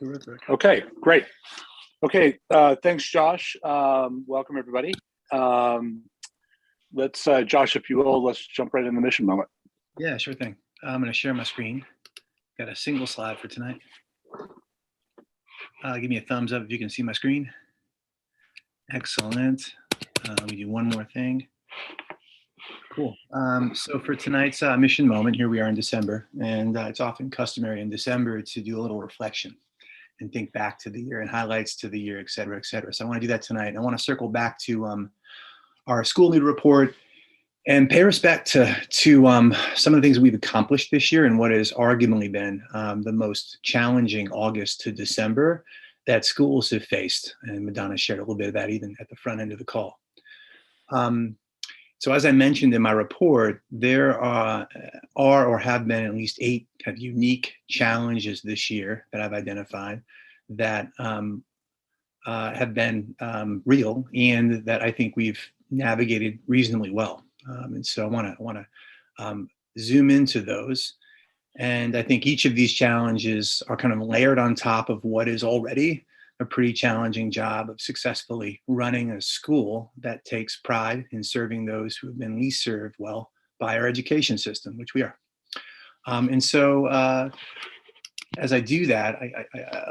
Terrific. Okay, great. Okay, thanks, Josh. Welcome, everybody. Let's, Josh, if you will, let's jump right in the mission moment. Yeah, sure thing. I'm going to share my screen. Got a single slide for tonight. Give me a thumbs up if you can see my screen. Excellent. Let me do one more thing. Cool. So for tonight's mission moment, here we are in December, and it's often customary in December to do a little reflection and think back to the year and highlights to the year, et cetera, et cetera. So I want to do that tonight. I want to circle back to our school leader report and pay respect to some of the things we've accomplished this year and what has arguably been the most challenging August to December that schools have faced. And Madonna shared a little bit of that even at the front end of the call. So as I mentioned in my report, there are or have been at least 8 kind of unique challenges this year that I've identified that have been real and that I think we've navigated reasonably well. And so I want to zoom into those. And I think each of these challenges are kind of layered on top of what is already a pretty challenging job of successfully running a school that takes pride in serving those who have been least served well by our education system, which we are. And so as I do that,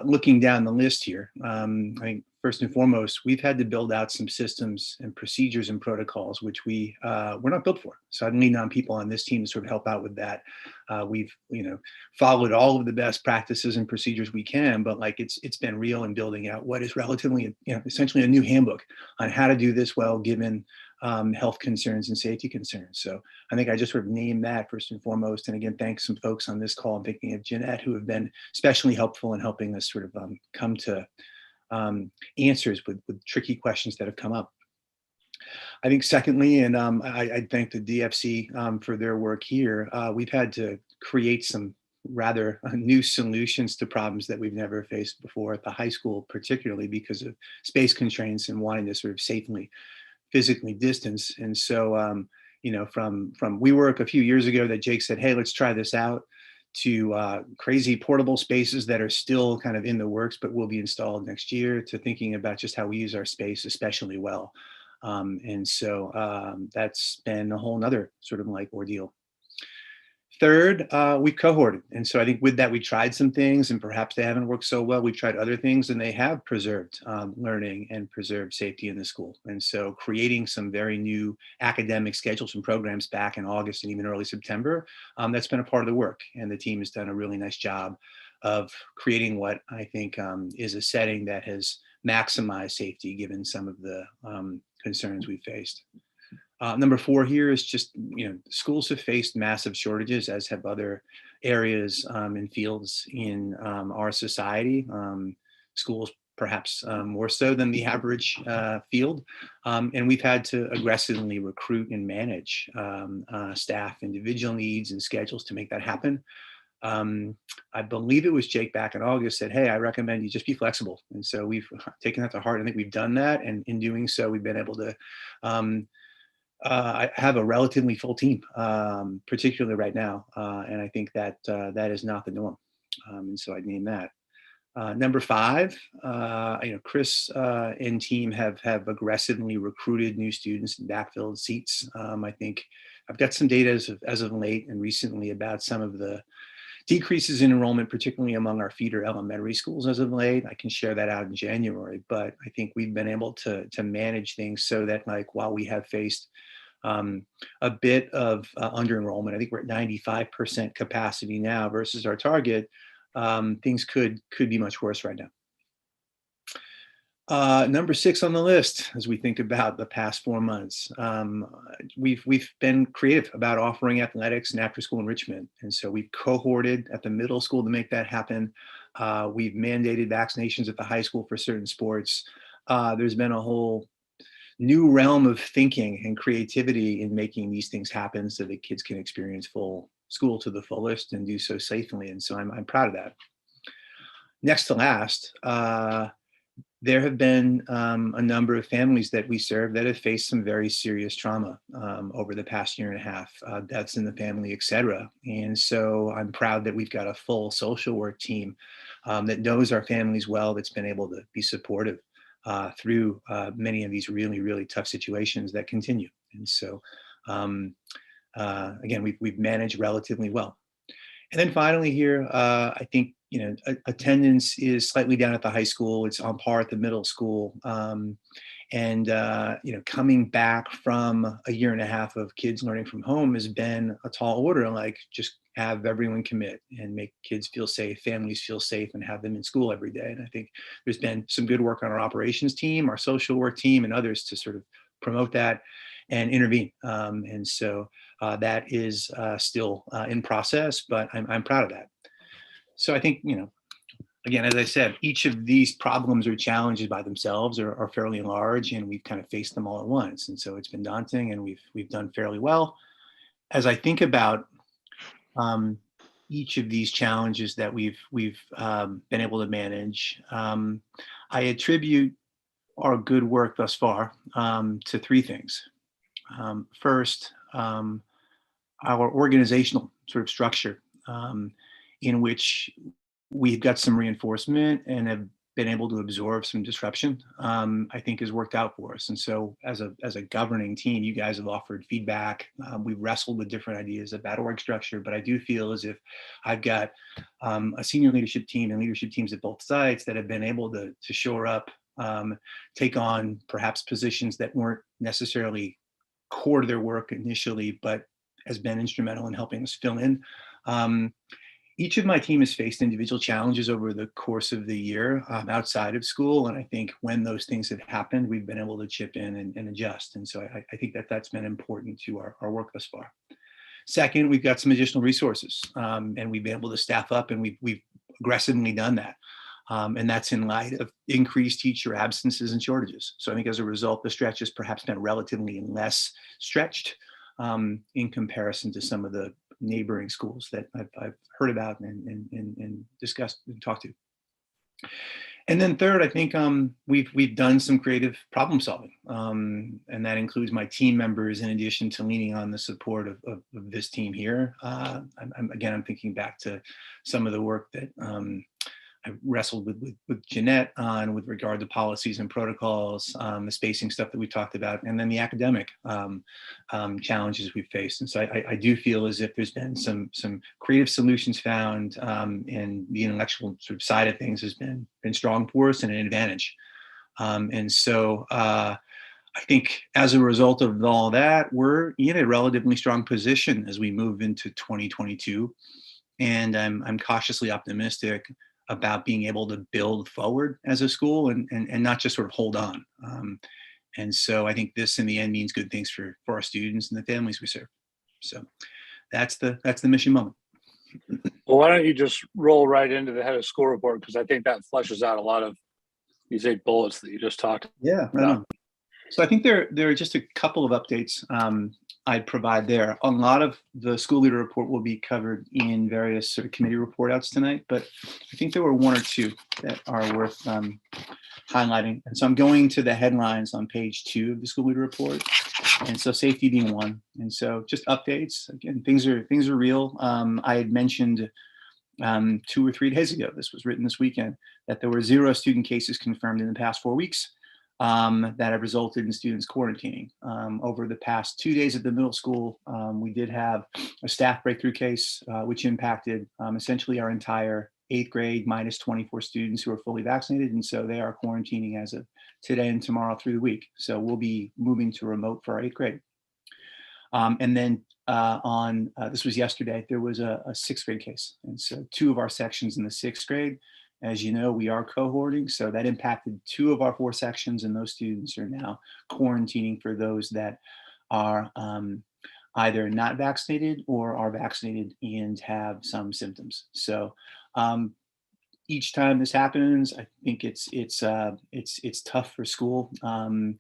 looking down the list here, I think first and foremost, we've had to build out some systems and procedures and protocols, which we're not built for. So I'm leaning on people on this team to sort of help out with that. We've followed all of the best practices and procedures we can, but like it's been real in building out what is relatively essentially a new handbook on how to do this well, given health concerns and safety concerns. So I think I just sort of named that first and foremost. And again, thanks some folks on this call. I'm thinking of Jeanette, who have been especially helpful in helping us sort of come to answers with tricky questions that have come up. I think secondly, and I thank the DFC for their work here, we've had to create some rather new solutions to problems that we've never faced before at the high school, particularly because of space constraints and wanting to sort of safely physically distance. And so, from WeWork a few years ago that Jake said, hey, let's try this out, to crazy portable spaces that are still kind of in the works, but will be installed next year, to thinking about just how we use our space especially well. And so that's been a whole nother sort of like ordeal. Third, we cohorted. And so I think with that, we tried some things and perhaps they haven't worked so well. We've tried other things and they have preserved learning and preserved safety in the school. And so creating some very new academic schedules and programs back in August and even early September, that's been a part of the work. And the team has done a really nice job of creating what I think is a setting that has maximized safety given some of the concerns we've faced. Number 4 here is just, schools have faced massive shortages, as have other areas and fields in our society. Schools perhaps more so than the average field. And we've had to aggressively recruit and manage staff, individual needs and schedules to make that happen. I believe it was Jake back in August said, hey, I recommend you just be flexible. And so we've taken that to heart. I think we've done that. And in doing so, we've been able to I have a relatively full team, particularly right now, and I think that that is not the norm, and so I'd name that. Number 5, Chris and team have aggressively recruited new students and backfilled seats. I think I've got some data as of late and recently about some of the decreases in enrollment, particularly among our feeder elementary schools as of late. I can share that out in January, but I think we've been able to manage things so that, like, while we have faced a bit of under enrollment, I think we're at 95% capacity now versus our target. Things could be much worse right now. Number 6 on the list, as we think about the past 4 months, we've been creative about offering athletics and after-school enrichment, and so we've cohorted at the middle school to make that happen. We've mandated vaccinations at the high school for certain sports. There's been a whole new realm of thinking and creativity in making these things happen so that kids can experience full school to the fullest and do so safely, and so I'm proud of that. Next to last. there have been a number of families that we serve that have faced some very serious trauma over the past year and a half, deaths in the family, et cetera. And so I'm proud that we've got a full social work team that knows our families well, that's been able to be supportive through many of these really, really tough situations that continue. And so, again, we've managed relatively well. And then finally here, I think, attendance is slightly down at the high school. It's on par at the middle school. And, coming back from a year and a half of kids learning from home has been a tall order, like just have everyone commit and make kids feel safe, families feel safe, and have them in school every day. And I think there's been some good work on our operations team, our social work team, and others to sort of promote that and intervene. And so that is still in process, but I'm proud of that. So I think, again, as I said, each of these problems or challenges by themselves are fairly large, and we've kind of faced them all at once. And so it's been daunting, and we've done fairly well. As I think about each of these challenges that we've been able to manage, I attribute our good work thus far to three things. First, our organizational sort of structure, in which we've got some reinforcement and have been able to absorb some disruption, I think has worked out for us. And so as a governing team, you guys have offered feedback. We've wrestled with different ideas about org structure, but I do feel as if I've got a senior leadership team and leadership teams at both sites that have been able to shore up, take on perhaps positions that weren't necessarily core to their work initially, but has been instrumental in helping us fill in. Each of my team has faced individual challenges over the course of the year outside of school. And I think when those things have happened, we've been able to chip in and adjust. And so I think that's been important to our work thus far. Second, we've got some additional resources, and we've been able to staff up, and we've aggressively done that. And that's in light of increased teacher absences and shortages. So I think as a result, the stretch has perhaps been relatively less stretched in comparison to some of the neighboring schools that I've heard about and discussed and talked to. And then third, I think we've done some creative problem solving, and that includes my team members in addition to leaning on the support of this team here. I'm thinking back to some of the work that I wrestled with Jeanette on with regard to policies and protocols, the spacing stuff that we talked about, and then the academic challenges we faced. And so I do feel as if there's been some creative solutions found, and the intellectual sort of side of things has been strong for us and an advantage. And so I think as a result of all that, we're in a relatively strong position as we move into 2022. And I'm cautiously optimistic about being able to build forward as a school and not just sort of hold on. And so I think this in the end means good things for our students and the families we serve. So that's the mission moment. Well, why don't you just roll right into the head of school report? Because I think that fleshes out a lot of these 8 bullets that you just talked Yeah, right on. So I think there are just a couple of updates I'd provide there. A lot of the school leader report will be covered in various sort of committee report outs tonight, but I think there were one or two that are worth highlighting. And so I'm going to the headlines on page 2 of the school leader report. And so safety being one. And so just updates. Again, things are real. I had mentioned 2 or 3 days ago, this was written this weekend, that there were 0 student cases confirmed in the past 4 weeks. That have resulted in students quarantining. Over the past 2 days at the middle school, we did have a staff breakthrough case, which impacted essentially our entire 8th grade minus 24 students who are fully vaccinated. And so they are quarantining as of today and tomorrow through the week. So we'll be moving to remote for our 8th grade. And then this was yesterday, there was a 6th grade case. And so 2 of our sections in the 6th grade, as you know, we are cohorting, so that impacted 2 of our 4 sections, and those students are now quarantining for those that are either not vaccinated or are vaccinated and have some symptoms. So each time this happens, I think it's tough for school from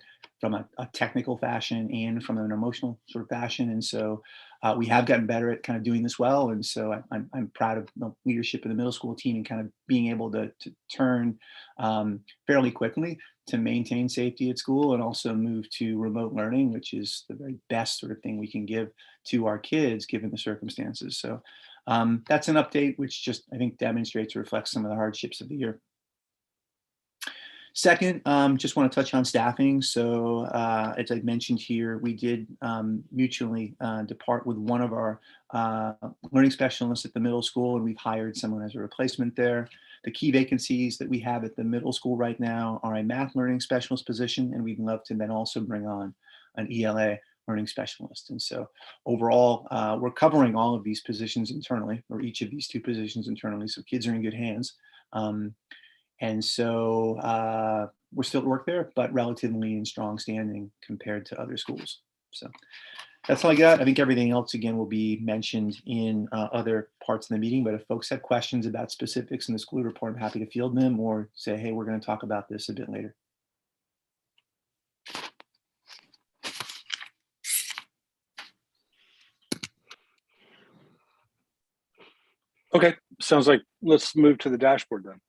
a technical fashion and from an emotional sort of fashion. And so We have gotten better at kind of doing this well, and so I'm proud of the leadership of the middle school team and kind of being able to turn fairly quickly to maintain safety at school and also move to remote learning, which is the very best sort of thing we can give to our kids given the circumstances. So that's an update which just I think demonstrates or reflects some of the hardships of the year. Second, just want to touch on staffing. So as I mentioned here, we did mutually depart with one of our learning specialists at the middle school, and we've hired someone as a replacement there. The key vacancies that we have at the middle school right now are a math learning specialist position, and we'd love to then also bring on an ELA learning specialist. And so overall, we're covering all of these positions internally, or each of these two positions internally, so kids are in good hands. And so we're still at work there, but relatively in strong standing compared to other schools. So that's all I got. I think everything else, again, will be mentioned in other parts of the meeting. But if folks have questions about specifics in the school report, I'm happy to field them or say, hey, we're going to talk about this a bit later. Okay, sounds like let's move to the dashboard then.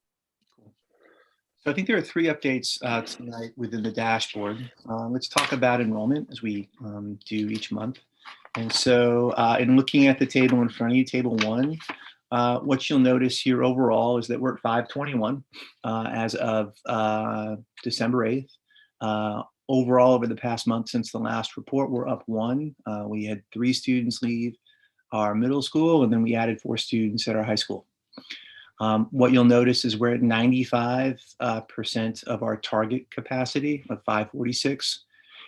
So I think there are three updates tonight within the dashboard. Let's talk about enrollment as we do each month. And so in looking at the table in front of you, table 1, what you'll notice here overall is that we're at 521 as of December 8th. Overall, over the past month since the last report, we're up 1. We had 3 students leave our middle school, and then we added 4 students at our high school. What you'll notice is we're at 95% of our target capacity of 546.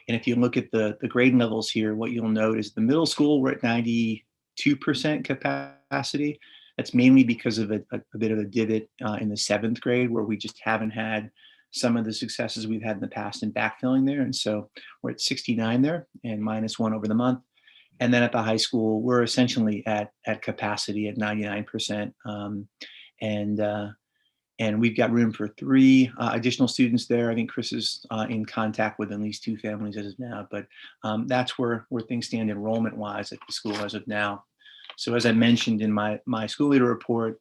And if you look at the grade levels here, what you'll note is the middle school, we're at 92% capacity. That's mainly because of a bit of a divot in the 7th grade where we just haven't had some of the successes we've had in the past in backfilling there. And so we're at 69 there and -1 over the month. And then at the high school, we're essentially at capacity at 99%. And we've got room for 3 additional students there. I think Chris is in contact with at least 2 families as of now, but that's where things stand enrollment-wise at the school as of now. So as I mentioned in my school leader report,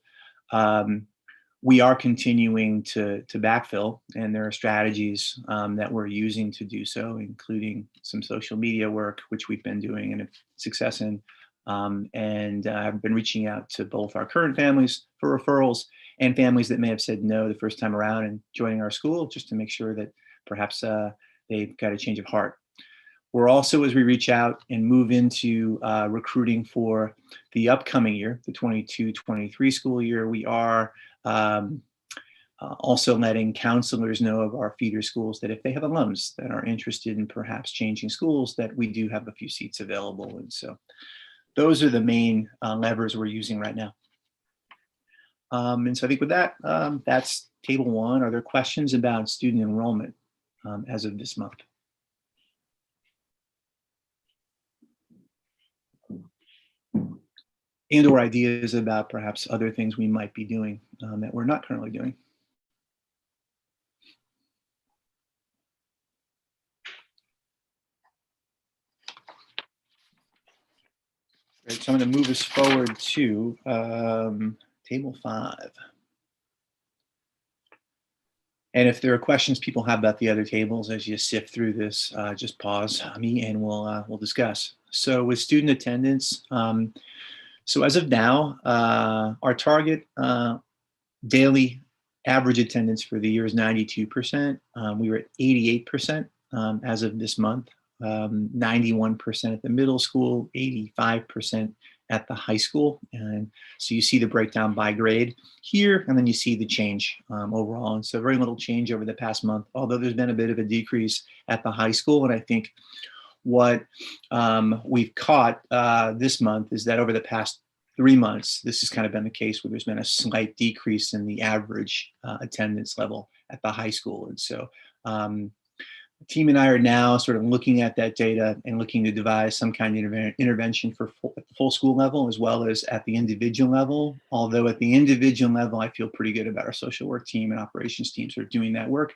we are continuing to backfill, and there are strategies that we're using to do so, including some social media work, which we've been doing and have success in. And I've been reaching out to both our current families for referrals and families that may have said no the first time around and joining our school, just to make sure that perhaps they've got a change of heart. We're also, as we reach out and move into recruiting for the upcoming year, the 22-23 school year, we are also letting counselors know of our feeder schools that if they have alums that are interested in perhaps changing schools, that we do have a few seats available. And so those are the main levers we're using right now. And so I think with that, that's table 1. Are there questions about student enrollment as of this month? And or ideas about perhaps other things we might be doing that we're not currently doing? Right, so I'm going to move us forward to table 5. And if there are questions people have about the other tables as you sift through this, just pause me and we'll discuss. So with student attendance, so as of now, our target daily average attendance for the year is 92%. We were at 88% as of this month. 91% at the middle school, 85% at the high school. And so you see the breakdown by grade here, and then you see the change overall. And so very little change over the past month, although there's been a bit of a decrease at the high school. And I think what we've caught this month is that over the past 3 months, this has kind of been the case where there's been a slight decrease in the average attendance level at the high school. And so the team and I are now sort of looking at that data and looking to devise some kind of intervention for at the full school level as well as at the individual level. Although at the individual level, I feel pretty good about our social work team and operations teams who are doing that work.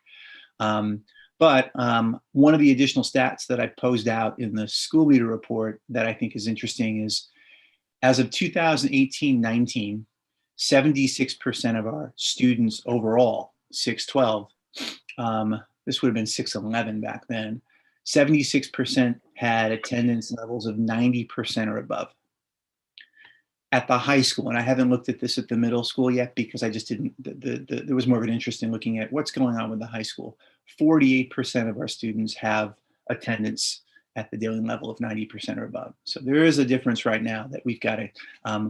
But one of the additional stats that I posed out in the school leader report that I think is interesting is, as of 2018-19, 76% of our students overall, 612, this would have been 611 back then, 76% had attendance levels of 90% or above. At the high school, and I haven't looked at this at the middle school yet because I just didn't, there was more of an interest in looking at what's going on with the high school. 48% of our students have attendance at the daily level of 90% or above. So there is a difference right now that we've got to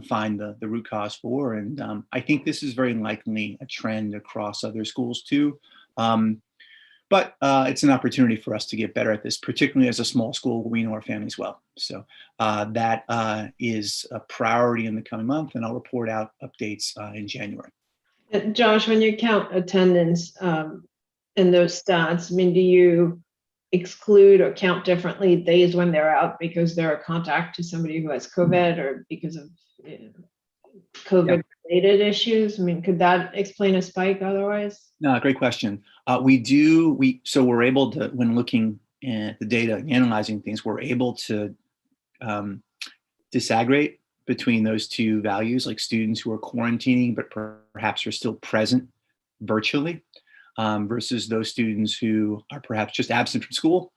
find the root cause for. And I think this is very likely a trend across other schools too. But it's an opportunity for us to get better at this, particularly as a small school where we know our families well. So that is a priority in the coming month, and I'll report out updates in January. Josh, when you count attendance in those stats, I mean, do you exclude or count differently days when they're out because they're a contact to somebody who has COVID or because of COVID-related issues? I mean, could that explain a spike otherwise? No, great question. So we're able to, when looking at the data and analyzing things, we're able to disaggregate between those two values, like students who are quarantining but perhaps are still present virtually, versus those students who are perhaps just absent from school,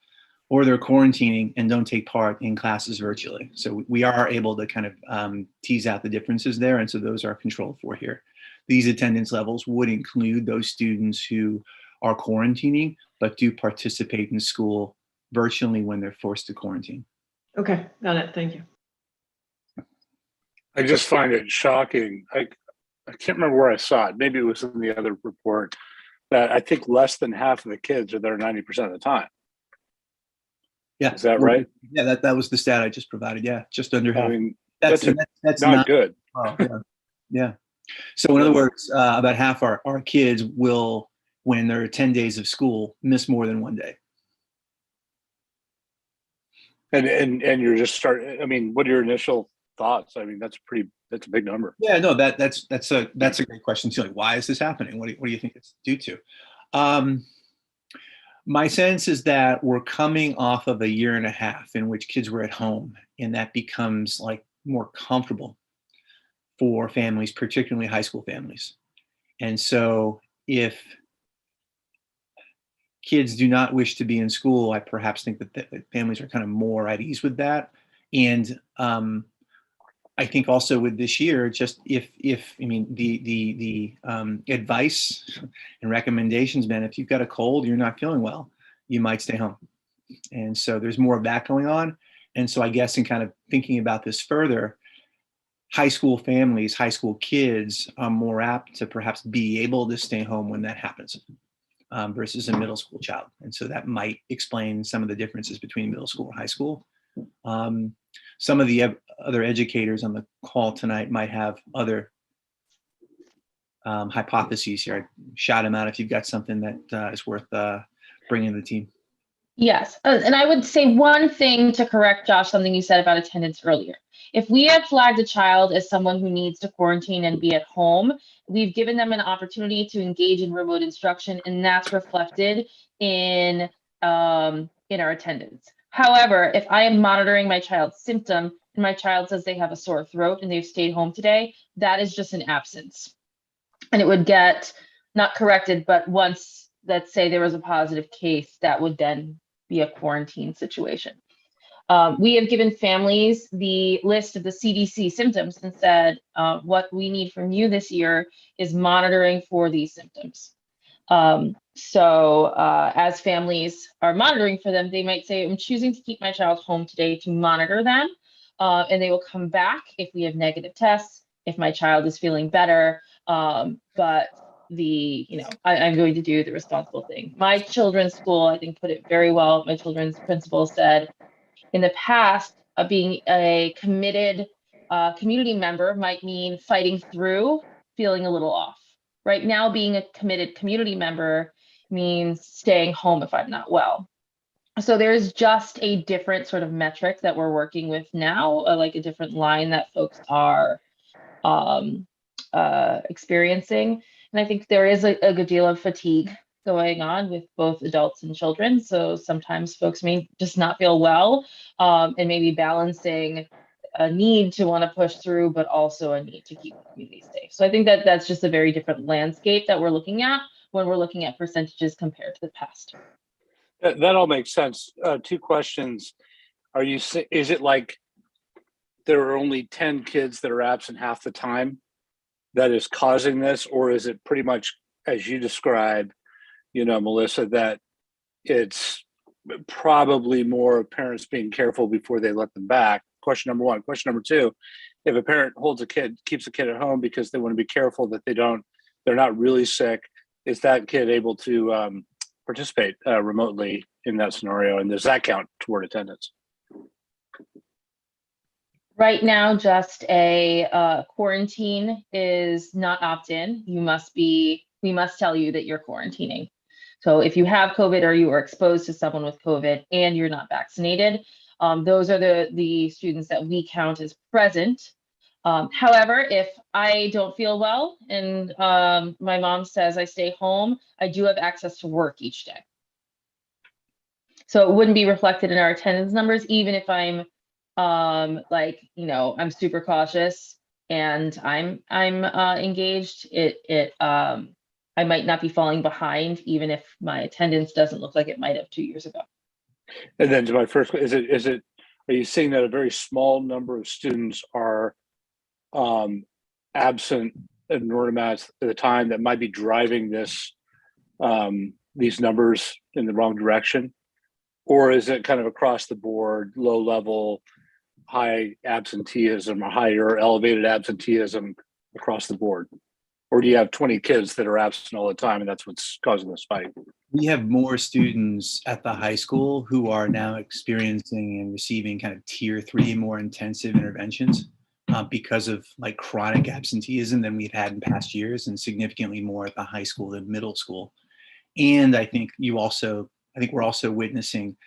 or they're quarantining and don't take part in classes virtually. So we are able to kind of tease out the differences there, and so those are controlled for here. These attendance levels would include those students who are quarantining but do participate in school virtually when they're forced to quarantine. Okay, got it. Thank you. I just find it shocking. I can't remember where I saw it. Maybe it was in the other report that I think less than half of the kids are there 90% of the time. Yeah. Is that right? Yeah, that was the stat I just provided. Yeah, just under half. I mean, that's not good. Oh, yeah. Yeah. So in other words, about half our kids will, when there are 10 days of school, miss more than one day. And you're just starting. I mean, what are your initial thoughts? I mean, that's a big number. Yeah, no, that's a great question too. Like, why is this happening? What do you think it's due to? My sense is that we're coming off of a year and a half in which kids were at home, and that becomes like more comfortable for families, particularly high school families. And so if kids do not wish to be in school, I perhaps think that families are kind of more at ease with that. And I think also with this year, just if I mean the advice and recommendations, Ben, if you've got a cold, you're not feeling well, you might stay home. And so there's more of that going on. And so I guess in kind of thinking about this further, high school families, high school kids are more apt to perhaps be able to stay home when that happens, versus a middle school child. And so that might explain some of the differences between middle school and high school. Some of the other educators on the call tonight might have other hypotheses here. Shout them out if you've got something that is worth bringing to the team. Yes, and I would say one thing to correct, Josh, something you said about attendance earlier. If we had flagged a child as someone who needs to quarantine and be at home, we've given them an opportunity to engage in remote instruction, and that's reflected in our attendance. However, if I am monitoring my child's symptom and my child says they have a sore throat and they've stayed home today, that is just an absence. And it would get not corrected, but once, let's say there was a positive case, that would then be a quarantine situation. We have given families the list of the CDC symptoms and said, what we need from you this year is monitoring for these symptoms. So as families are monitoring for them, they might say, I'm choosing to keep my child home today to monitor them. And they will come back if we have negative tests, if my child is feeling better. But I'm going to do the responsible thing. My children's school, I think, put it very well. My children's principal said, in the past, being a committed community member might mean fighting through, feeling a little off. Right now, being a committed community member means staying home if I'm not well. So there's just a different sort of metric that we're working with now, like a different line that folks are experiencing. And I think there is a good deal of fatigue going on with both adults and children. So sometimes folks may just not feel well, and maybe balancing a need to want to push through, but also a need to keep the community safe. So I think that that's just a very different landscape that we're looking at when we're looking at percentages compared to the past. That all makes sense. Two questions. Is it like there are only 10 kids that are absent half the time that is causing this? Or is it pretty much, as you describe, Melissa, that it's probably more parents being careful before they let them back? Question number one. Question number two, if a parent keeps a kid at home because they want to be careful that they're not really sick, is that kid able to participate remotely in that scenario? And does that count toward attendance? Right now, just a quarantine is not opt-in. We must tell you that you're quarantining. So if you have COVID or you are exposed to someone with COVID and you're not vaccinated, those are the students that we count as present. However, if I don't feel well and my mom says I stay home, I do have access to work each day. So it wouldn't be reflected in our attendance numbers, even if I'm I'm super cautious and I'm engaged. I might not be falling behind, even if my attendance doesn't look like it might have 2 years ago. And then to my first, are you seeing that a very small number of students are absent an enormous amount at the time that might be driving these numbers in the wrong direction? Or is it kind of across the board, low level, high absenteeism, or higher elevated absenteeism across the board? Or do you have 20 kids that are absent all the time and that's what's causing the spike? We have more students at the high school who are now experiencing and receiving kind of tier 3 more intensive interventions because of like chronic absenteeism than we've had in past years, and significantly more at the high school than middle school. And I think we're also witnessing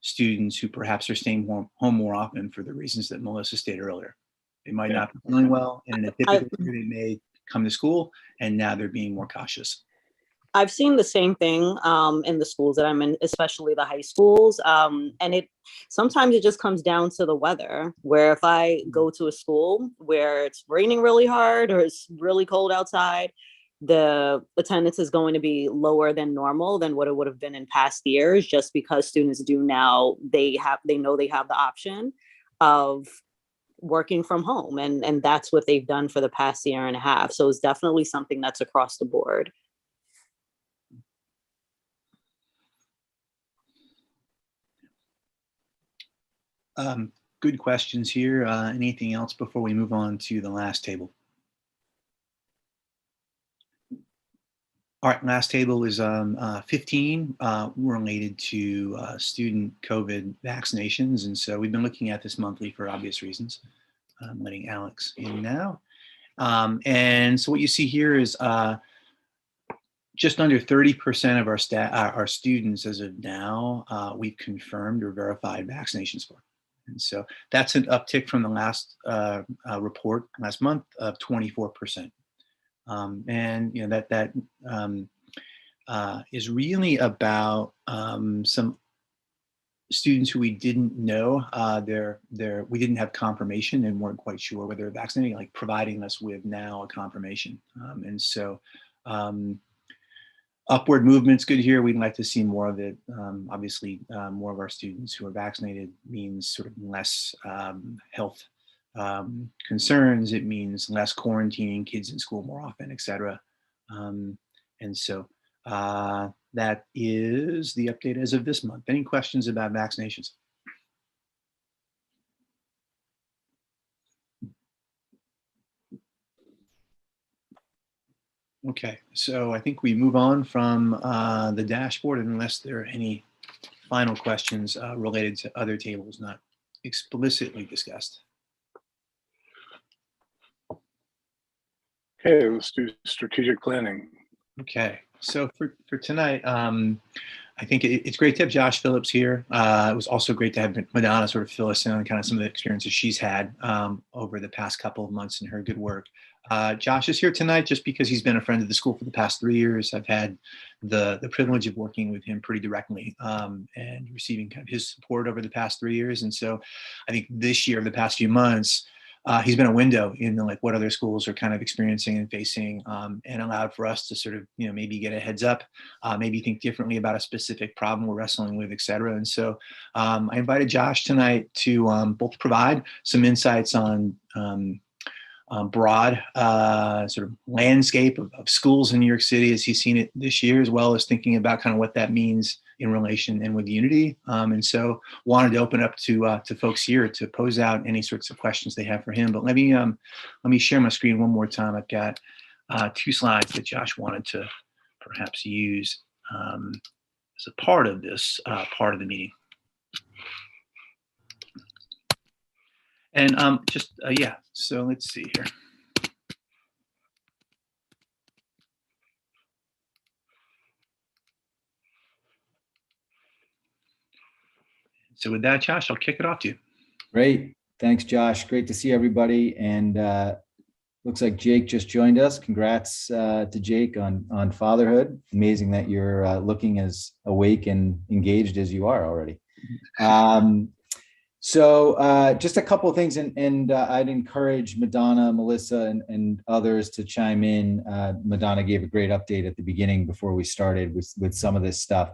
students who perhaps are staying home more often for the reasons that Melissa stated earlier. They might not be feeling well, and in a typical year they may come to school, and now they're being more cautious. I've seen the same thing in the schools that I'm in, especially the high schools. And sometimes it just comes down to the weather, where if I go to a school where it's raining really hard or it's really cold outside, the attendance is going to be lower than normal than what it would have been in past years, just because students they know they have the option of working from home, and that's what they've done for the past year and a half. So it's definitely something that's across the board. Good questions here. Anything else before we move on to the last table? All right, last table is 15 related to student COVID vaccinations. And so we've been looking at this monthly for obvious reasons. I'm letting Alex in now. And so what you see here is just under 30% of our students as of now, we've confirmed or verified vaccinations for. And so that's an uptick from the last report last month of 24%. And that is really about some students who we didn't know we didn't have confirmation and weren't quite sure whether they're vaccinated, like providing us with now a confirmation. And so upward movement's good here. We'd like to see more of it. Obviously, more of our students who are vaccinated means sort of less health concerns. It means less quarantining kids in school more often, et cetera. And so that is the update as of this month. Any questions about vaccinations? Okay, so I think we move on from the dashboard unless there are any final questions related to other tables not explicitly discussed. Okay, let's do strategic planning. Okay, so for tonight, I think it's great to have Josh Phillips here. It was also great to have Madonna sort of fill us in on kind of some of the experiences she's had over the past couple of months and her good work. Josh is here tonight just because he's been a friend of the school for the past 3 years. I've had the privilege of working with him pretty directly and receiving kind of his support over the past 3 years. And so I think this year, the past few months, he's been a window into like what other schools are kind of experiencing and facing, and allowed for us to sort of, maybe get a heads up, maybe think differently about a specific problem we're wrestling with, et cetera. And so I invited Josh tonight to both provide some insights on broad sort of landscape of schools in New York City as he's seen it this year, as well as thinking about kind of what that means in relation and with Unity. And so wanted to open up to folks here to pose out any sorts of questions they have for him. But let me share my screen one more time. I've got 2 slides that Josh wanted to perhaps use as a part of this part of the meeting. And yeah, so let's see here. So with that, Josh, I'll kick it off to you. Great. Thanks, Josh. Great to see everybody. And looks like Jake just joined us. Congrats to Jake on fatherhood. Amazing that you're looking as awake and engaged as you are already. So just a couple of things, and I'd encourage Madonna, Melissa, and others to chime in. Madonna gave a great update at the beginning before we started with some of this stuff.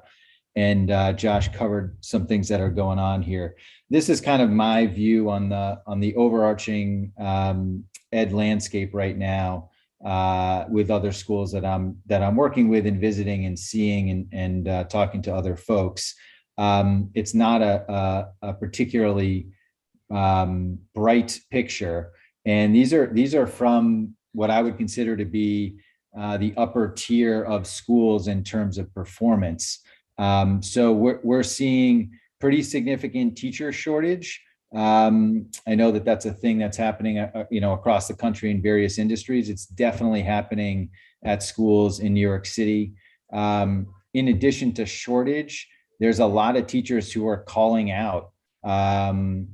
And Josh covered some things that are going on here. This is kind of my view on the overarching ed landscape right now with other schools that I'm working with and visiting and seeing and talking to other folks. It's not a particularly bright picture, and these are from what I would consider to be the upper tier of schools in terms of performance. So we're seeing pretty significant teacher shortage. I know that that's a thing that's happening, across the country in various industries. It's definitely happening at schools in New York City. In addition to shortage, there's a lot of teachers who are calling out during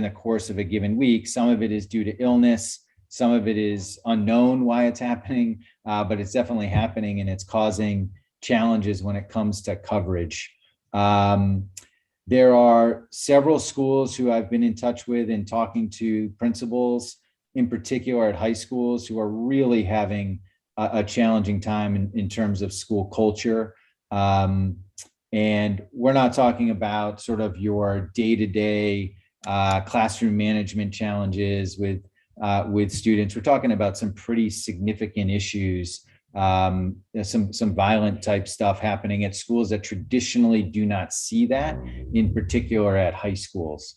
the course of a given week. Some of it is due to illness. Some of it is unknown why it's happening, but it's definitely happening, and it's causing challenges when it comes to coverage. There are several schools who I've been in touch with and talking to, principals in particular at high schools, who are really having a challenging time in terms of school culture. And we're not talking about sort of your day-to-day classroom management challenges with students. We're talking about some pretty significant issues. Some violent type stuff happening at schools that traditionally do not see that, in particular at high schools.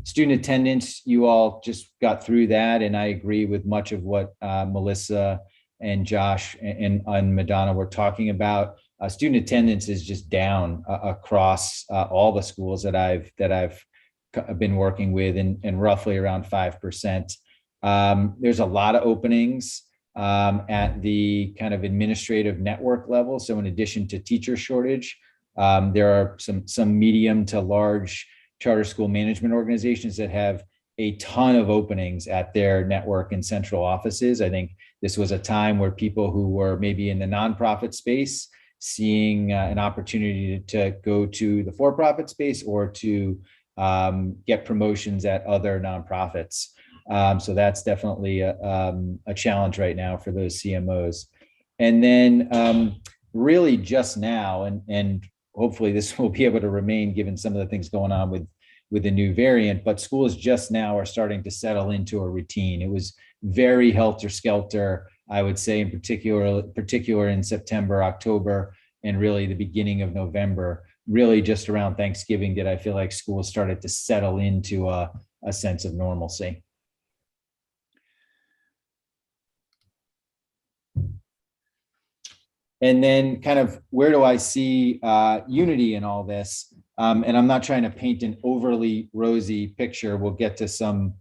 Student attendance, you all just got through that, and I agree with much of what Melissa and Josh and Madonna were talking about. Student attendance is just down across all the schools that I've been working with, and roughly around 5%. There's a lot of openings at the kind of administrative network level. So in addition to teacher shortage, there are some medium to large charter school management organizations that have a ton of openings at their network and central offices. I think this was a time where people who were maybe in the nonprofit space seeing an opportunity to go to the for-profit space or to get promotions at other nonprofits. So that's definitely a challenge right now for those CMOs. And then really just now, and hopefully this will be able to remain given some of the things going on with the new variant, but schools just now are starting to settle into a routine. It was very helter-skelter, I would say, in particular in September, October, and really the beginning of November. Really just around Thanksgiving did I feel like schools started to settle into a sense of normalcy. And then kind of where do I see unity in all this? And I'm not trying to paint an overly rosy picture. We'll get to some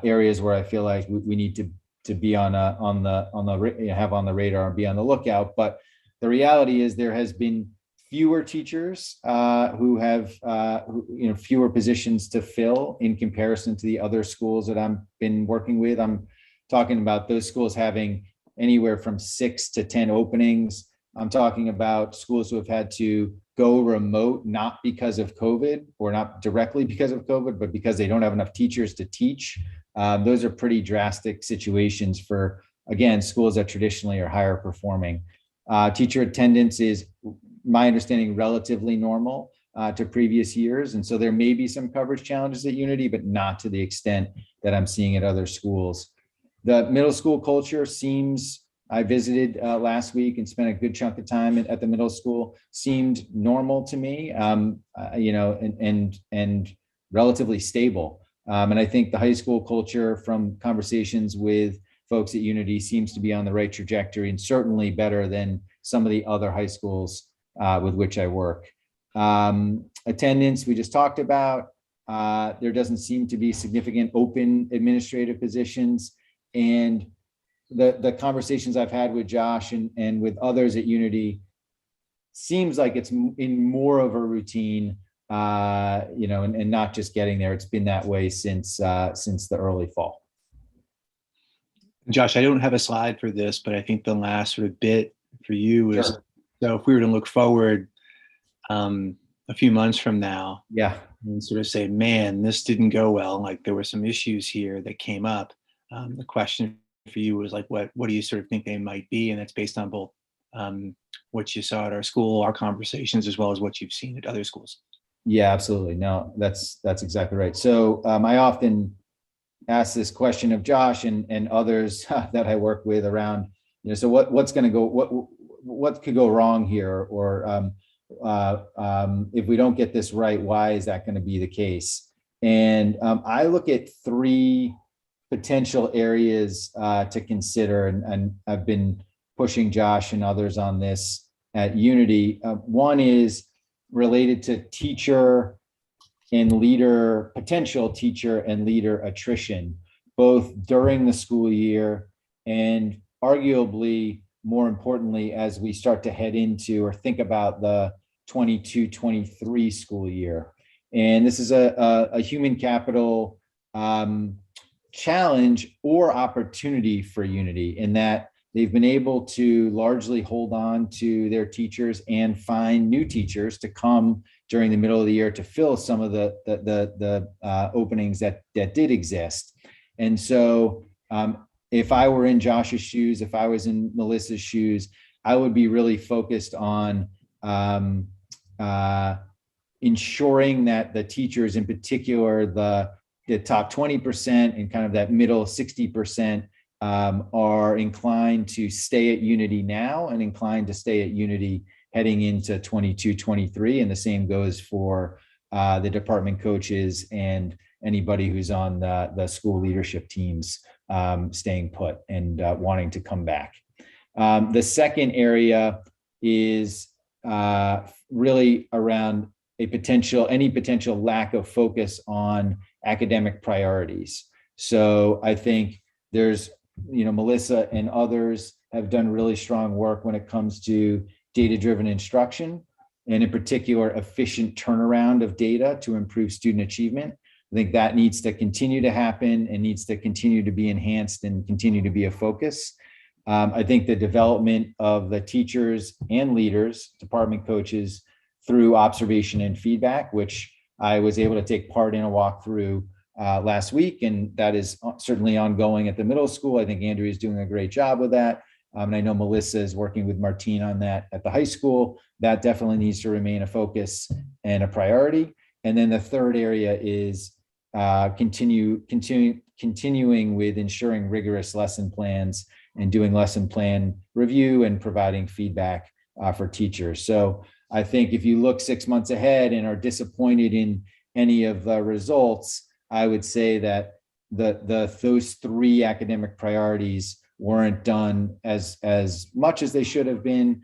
areas where I feel like we need to be have on the radar and be on the lookout. But the reality is there has been fewer teachers who have fewer positions to fill in comparison to the other schools that I've been working with. I'm talking about those schools having anywhere from 6 to 10 openings. I'm talking about schools who have had to go remote, not because of COVID or not directly because of COVID, but because they don't have enough teachers to teach. Those are pretty drastic situations for, again, schools that traditionally are higher performing. Teacher attendance is, my understanding, relatively normal to previous years. And so there may be some coverage challenges at Unity, but not to the extent that I'm seeing at other schools. The middle school culture seems, I visited last week and spent a good chunk of time at the middle school, seemed normal to me, and relatively stable. And I think the high school culture, from conversations with folks at Unity, seems to be on the right trajectory and certainly better than some of the other high schools with which I work. Attendance, we just talked about. There doesn't seem to be significant open administrative positions. And the conversations I've had with Josh and with others at Unity seems like it's in more of a routine, and not just getting there. It's been that way since the early fall. Josh, I don't have a slide for this, but I think the last sort of bit for you is, Sure. So if we were to look forward a few months from now, Yeah. and sort of say, man, this didn't go well, like there were some issues here that came up. The question for you was like, what do you sort of think they might be? And that's based on both what you saw at our school, our conversations, as well as what you've seen at other schools. Yeah, absolutely. No, that's exactly right. So I often ask this question of Josh and others that I work with around, so what's going to go, what could go wrong here? Or if we don't get this right, why is that going to be the case? And I look at 3 potential areas to consider, and I've been pushing Josh and others on this at Unity. One is related to potential teacher and leader attrition, both during the school year and arguably more importantly, as we start to head into or think about the 22-23 school year. And this is a human capital challenge or opportunity for Unity, in that they've been able to largely hold on to their teachers and find new teachers to come during the middle of the year to fill some of the openings that did exist. And so if I were in Josh's shoes, if I was in Melissa's shoes, I would be really focused on ensuring that the teachers, in particular, the top 20% and kind of that middle 60%, are inclined to stay at Unity now and inclined to stay at Unity heading into 22-23. And the same goes for the department coaches and anybody who's on the school leadership teams, staying put and wanting to come back. The second area is really around any potential lack of focus on academic priorities. So I think there's, Melissa and others have done really strong work when it comes to data-driven instruction, and in particular, efficient turnaround of data to improve student achievement. I think that needs to continue to happen and needs to continue to be enhanced and continue to be a focus. I think the development of the teachers and leaders, department coaches, through observation and feedback, which I was able to take part in a walkthrough last week, and that is certainly ongoing at the middle school. I think Andrea is doing a great job with that. And I know Melissa is working with Martine on that at the high school. That definitely needs to remain a focus and a priority. And then the third area is continuing with ensuring rigorous lesson plans and doing lesson plan review and providing feedback for teachers. So I think if you look 6 months ahead and are disappointed in any of the results, I would say that those 3 academic priorities weren't done as much as they should have been,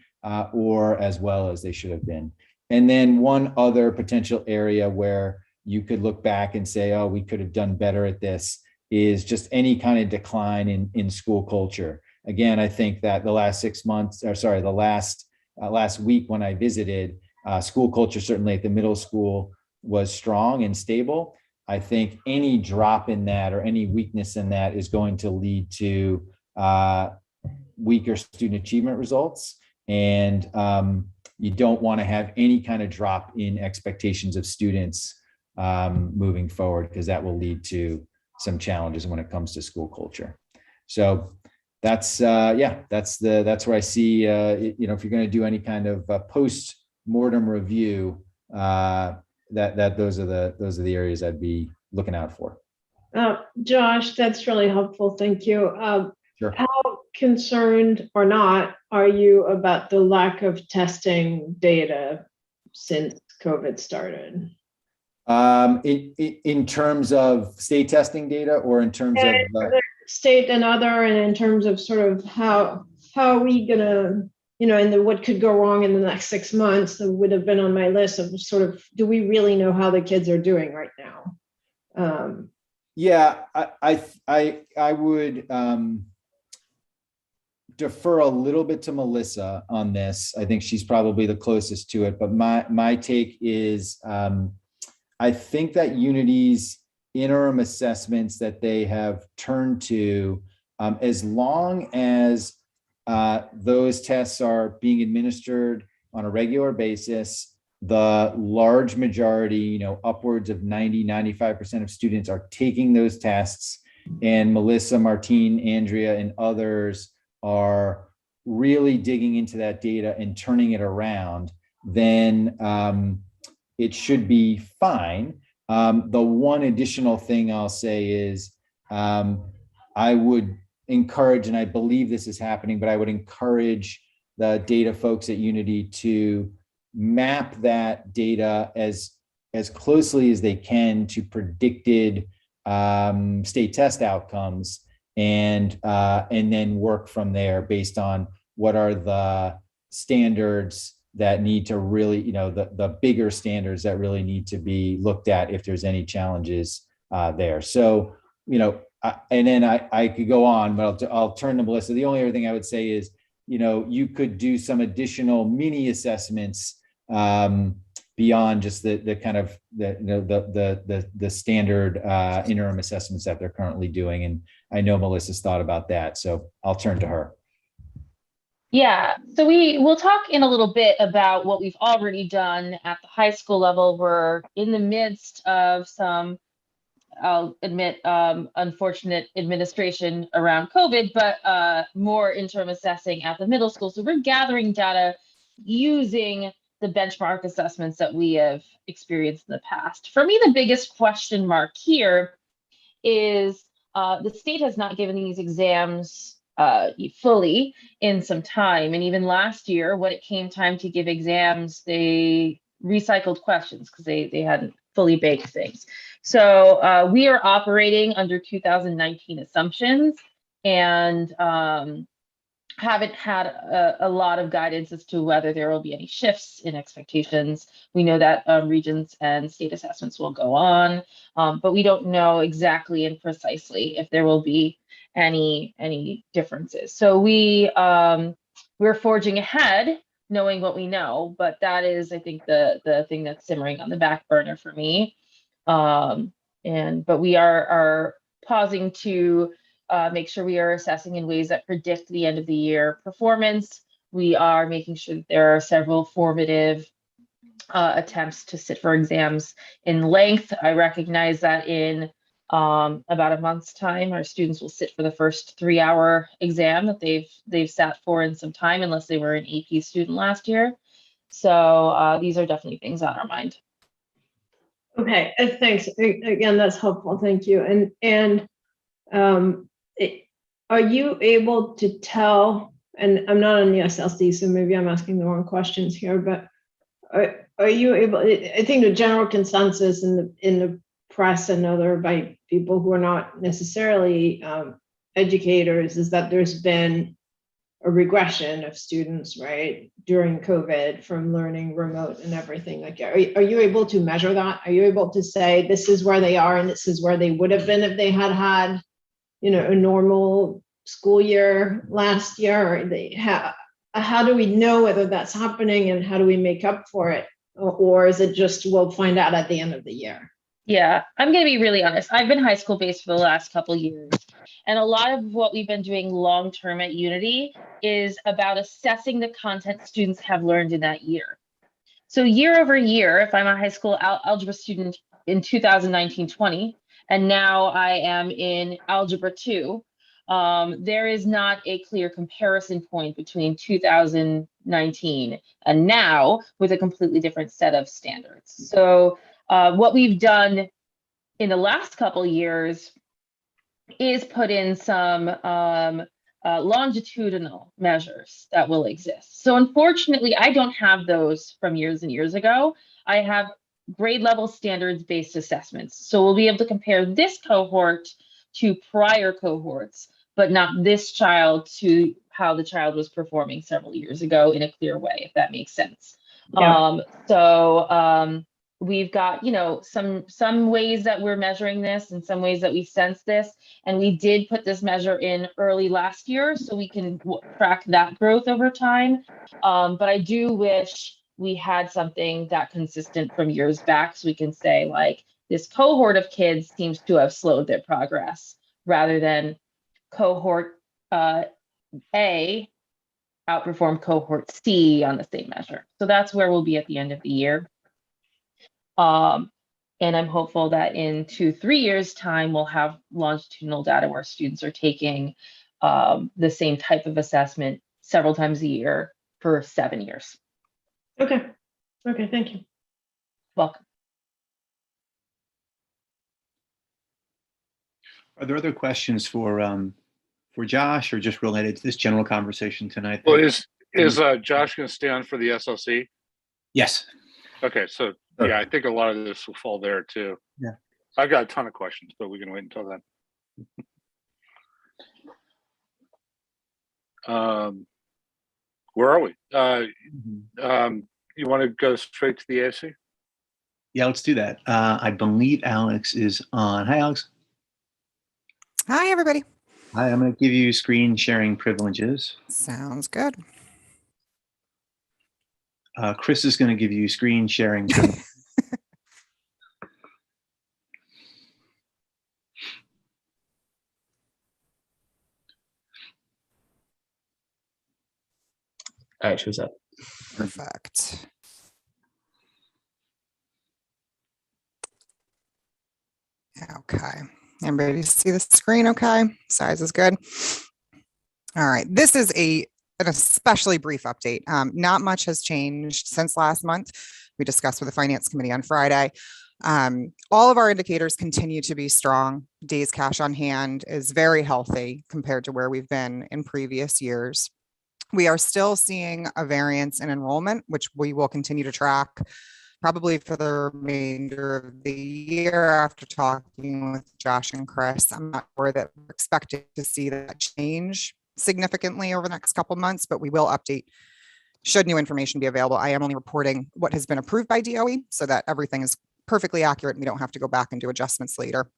or as well as they should have been. And then one other potential area where you could look back and say, oh, we could have done better at this, is just any kind of decline in school culture. Again, I think that the last 6 months, or sorry, the last week when I visited, school culture, certainly at the middle school, was strong and stable. I think any drop in that or any weakness in that is going to lead to weaker student achievement results. And you don't want to have any kind of drop in expectations of students moving forward, because that will lead to some challenges when it comes to school culture. So that's that's where I see, if you're going to do any kind of post-mortem review, those are the areas I'd be looking out for. Josh, that's really helpful. Thank you. Sure. How concerned or not are you about the lack of testing data since COVID started? In terms of state testing data, or in terms of state and other, and in terms of sort of how are we gonna, and what could go wrong in the next 6 months, that would have been on my list of sort of, do we really know how the kids are doing right now? Yeah, I would defer a little bit to Melissa on this. I think she's probably the closest to it, but my take is I think that Unity's interim assessments that they have turned to, as long as those tests are being administered on a regular basis, the large majority, upwards of 90-95% of students are taking those tests, and Melissa, Martine, Andrea, and others are really digging into that data and turning it around, then it should be fine. The one additional thing I'll say is I would encourage, and I believe this is happening, but I would encourage the data folks at Unity to map that data as closely as they can to predicted state test outcomes, and then work from there based on what are the standards that need to really, the bigger standards that really need to be looked at if there's any challenges there. So, and then I could go on, but I'll turn to Melissa. The only other thing I would say is, you could do some additional mini assessments beyond just the kind of the standard interim assessments that they're currently doing. And I know Melissa's thought about that, so I'll turn to her. Yeah, so we'll talk in a little bit about what we've already done at the high school level. We're in the midst of some, I'll admit, unfortunate administration around COVID, but more interim assessing at the middle school. So we're gathering data using the benchmark assessments that we have experienced in the past. For me, the biggest question mark here is the state has not given these exams fully in some time. And even last year, when it came time to give exams, they recycled questions because they hadn't fully baked things. So we are operating under 2019 assumptions, and haven't had a lot of guidance as to whether there will be any shifts in expectations. We know that regions and state assessments will go on, but we don't know exactly and precisely if there will be any differences. So we're forging ahead knowing what we know, but that is, I think, the thing that's simmering on the back burner for me. But we are pausing to make sure we are assessing in ways that predict the end of the year performance. We are making sure that there are several formative attempts to sit for exams in length. I recognize that in about a month's time, our students will sit for the first 3-hour exam that they've sat for in some time, unless they were an AP student last year. So these are definitely things on our mind. Okay, thanks. Again, that's helpful. Thank you. And are you able to tell, and I'm not on the SLC, so maybe I'm asking the wrong questions here, but are you able, I think the general consensus in the press and other by people who are not necessarily educators is that there's been a regression of students, right, during COVID from learning remote and everything like that. Are you able to measure that? Are you able to say this is where they are and this is where they would have been if they had a normal school year last year? Or how do we know whether that's happening, and how do we make up for it? Or is it just we'll find out at the end of the year? Yeah, I'm going to be really honest. I've been high school based for the last couple years. And a lot of what we've been doing long term at Unity is about assessing the content students have learned in that year. So year over year, if I'm a high school algebra student in 2019-20, and now I am in Algebra 2, there is not a clear comparison point between 2019 and now with a completely different set of standards. So what we've done in the last couple years is put in some longitudinal measures that will exist. So unfortunately, I don't have those from years and years ago. I have grade level standards based assessments. So we'll be able to compare this cohort to prior cohorts, but not this child to how the child was performing several years ago in a clear way, if that makes sense. Yeah. We've got, some ways that we're measuring this and some ways that we sense this. And we did put this measure in early last year so we can track that growth over time. But I do wish we had something that consistent from years back so we can say like this cohort of kids seems to have slowed their progress rather than cohort A outperformed cohort C on the same measure. So that's where we'll be at the end of the year. And I'm hopeful that in 2-3 years time, we'll have longitudinal data where students are taking the same type of assessment several times a year for 7 years. Okay. Okay, thank you. Welcome. Are there other questions for Josh or just related to this general conversation tonight? Well, is Josh going to stay on for the SLC? Yes. Okay, so yeah, I think a lot of this will fall there too. Yeah. I've got a ton of questions, but we can wait until then. Where are we? You want to go straight to the ASC? Yeah, let's do that. I believe Alex is on. Hi, Alex. Hi, everybody. Hi, I'm going to give you screen sharing privileges. Sounds good. Chris is going to give you screen sharing privileges. All right, who's up? Perfect. Okay. Everybody see the screen okay? Size is good. All right. This is an especially brief update. Not much has changed since last month. We discussed with the Finance Committee on Friday. All of our indicators continue to be strong. Days cash on hand is very healthy compared to where we've been in previous years. We are still seeing a variance in enrollment, which we will continue to track probably for the remainder of the year after talking with Josh and Chris. I'm not sure that we're expecting to see that change significantly over the next couple of months, but we will update should new information be available. I am only reporting what has been approved by DOE so that everything is perfectly accurate and we don't have to go back and do adjustments later.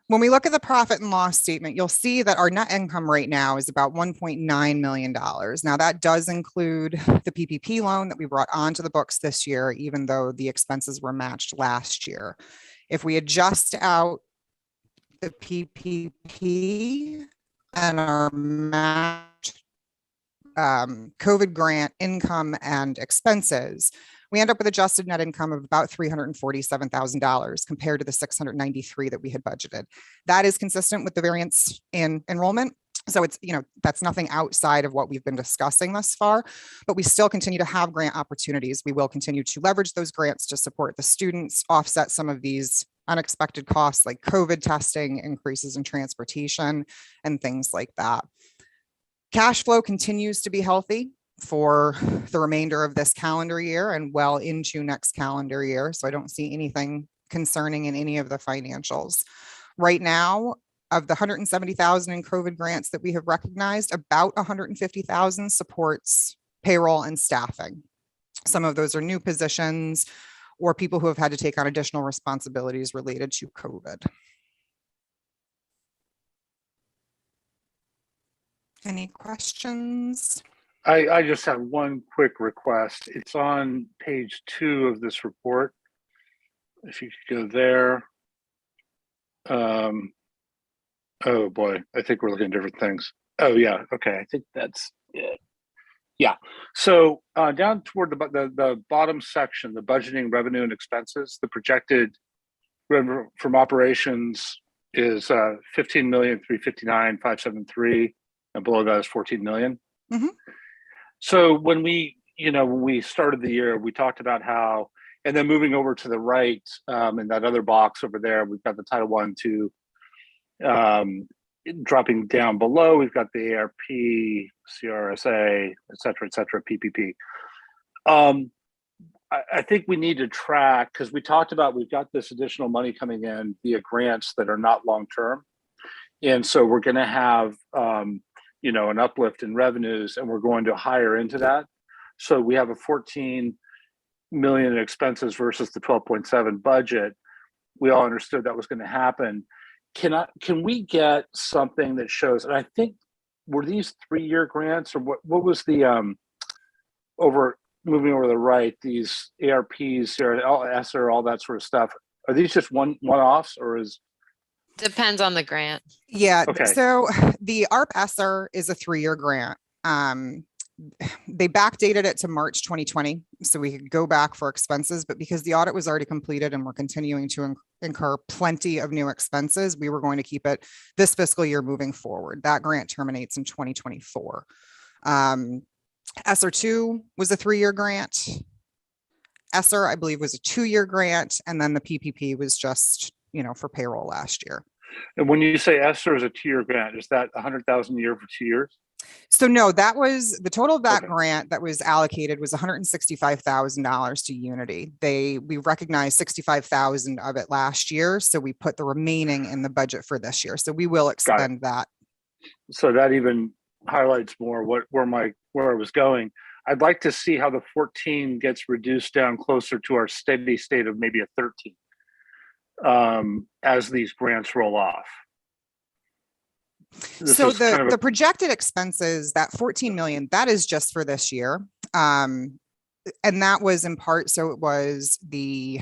When we look at the profit and loss statement, you'll see that our net income right now is about $1.9 million. Now that does include the PPP loan that we brought onto the books this year, even though the expenses were matched last year. If we adjust out the PPP and our matched COVID grant income and expenses, we end up with adjusted net income of about $347,000 compared to the $693,000 that we had budgeted. That is consistent with the variance in enrollment. So it's, that's nothing outside of what we've been discussing thus far, but we still continue to have grant opportunities. We will continue to leverage those grants to support the students, offset some of these unexpected costs like COVID testing, increases in transportation, and things like that. Cash flow continues to be healthy for the remainder of this calendar year and well into next calendar year. So I don't see anything concerning in any of the financials. Right now, of the $170,000 in COVID grants that we have recognized, about $150,000 supports payroll and staffing. Some of those are new positions or people who have had to take on additional responsibilities related to COVID. Any questions? I just have one quick request. It's on page 2 of this report. if you could go there. Oh boy, I think we're looking at different things. Oh yeah, okay, I think that's it. Yeah, so down toward the bottom section, the budgeting, revenue, and expenses, the projected revenue from operations is 15,359,573, and below that is 14 million. Mhm. So when we started the year, we talked about how, and then moving over to the right, in that other box over there, we've got the Title I, II. Dropping down below, we've got the ARP, CRSA, et cetera, PPP. I think we need to track, because we talked about we've got this additional money coming in via grants that are not long-term. And so we're going to have, an uplift in revenues, and we're going to hire into that. So we have a 14 million in expenses versus the 12.7 budget. We all understood that was going to happen. Can we get something that shows, and I think, were these 3-year grants, or what was the moving over to the right, these ARPs or ESSER, all that sort of stuff, are these just one-offs, or is? Depends on the grant. Yeah. Okay. So the ARP ESSER is a 3-year grant. They backdated it to March 2020, so we could go back for expenses, but because the audit was already completed and we're continuing to incur plenty of new expenses, we were going to keep it this fiscal year moving forward. That grant terminates in 2024. ESSER 2 was a 3-year grant. ESSER, I believe, was a 2-year grant, and then the PPP was just, for payroll last year. And when you say ESSER is a 2-year grant, is that 100,000 a year for 2 years? So no, that was the total of that Okay. grant that was allocated was $165,000 to Unity. We recognized 65,000 of it last year, so we put the remaining in the budget for this year. So we will expend that. So that even highlights more where I was going. I'd like to see how the 14 gets reduced down closer to our steady state of maybe a 13 as these grants roll off. So the projected expenses, that 14 million, that is just for this year. And that was in part, so it was the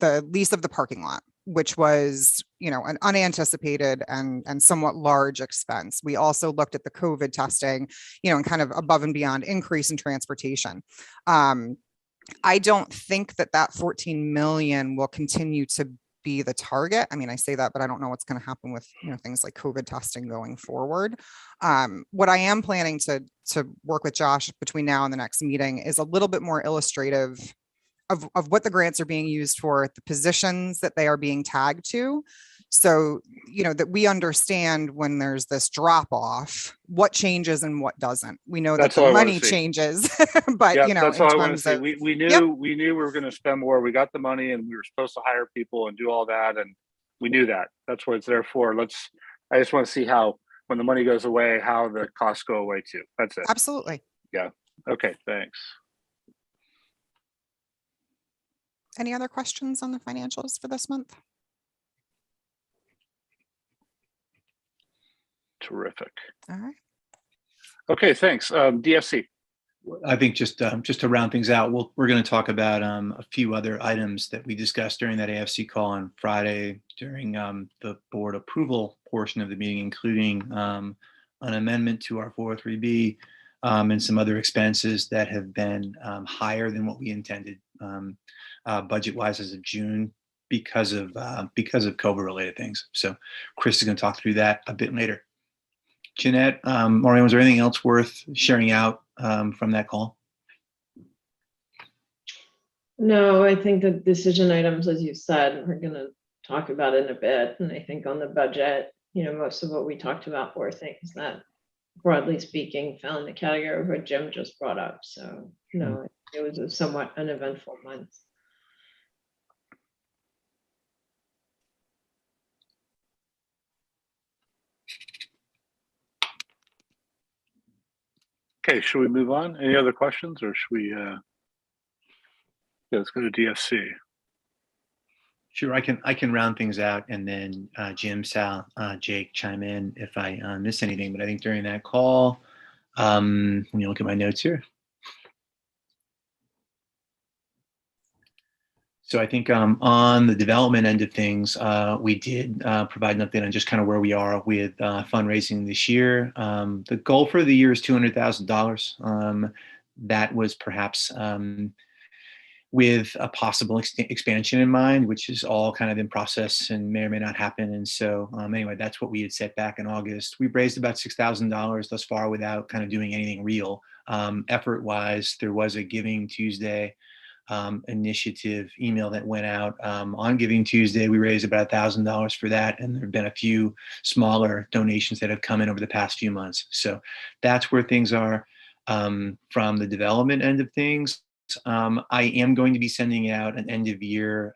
lease of the parking lot, which was, an unanticipated and somewhat large expense. We also looked at the COVID testing, and kind of above and beyond increase in transportation. I don't think that 14 million will continue to be the target. I mean, I say that, but I don't know what's going to happen with, things like COVID testing going forward. What I am planning to work with Josh between now and the next meeting is a little bit more illustrative of what the grants are being used for, the positions that they are being tagged to. So, that we understand when there's this drop off, what changes and what doesn't. We know that the money changes, but that's all I want to see. We knew we were going to spend more. We got the money, and we were supposed to hire people and do all that, and we knew that. That's what it's there for. I just want to see how, when the money goes away, how the costs go away too. That's it. Absolutely. Yeah. Okay. Thanks. Any other questions on the financials for this month? Terrific. All right. Okay, thanks. DFC. I think just to round things out, we're going to talk about a few other items that we discussed during that AFC call on Friday during the board approval portion of the meeting, including an amendment to our 403B and some other expenses that have been higher than what we intended budget-wise as of June because of COVID-related things. So Chris is going to talk through that a bit later. Jeanette, Maureen, was there anything else worth sharing out from that call? No, I think the decision items, as you said, we're going to talk about in a bit. And I think on the budget, most of what we talked about were things that, broadly speaking, fell in the category of what Jim just brought up. So, it was a somewhat uneventful month. Okay, should we move on? Any other questions, or should we? Let's go to DFC. Sure, I can round things out, and then Jim, Sal, Jake chime in if I miss anything. But I think during that call, let me look at my notes here. So I think on the development end of things, we did provide an update on just kind of where we are with fundraising this year. The goal for the year is $200,000. That was perhaps with a possible expansion in mind, which is all kind of in process and may or may not happen. And so anyway, that's what we had set back in August. We've raised about $6,000 thus far without kind of doing anything real. Effort-wise, there was a Giving Tuesday initiative email that went out on Giving Tuesday. We raised about $1,000 for that, and there have been a few smaller donations that have come in over the past few months. So that's where things are from the development end of things. I am going to be sending out an end of year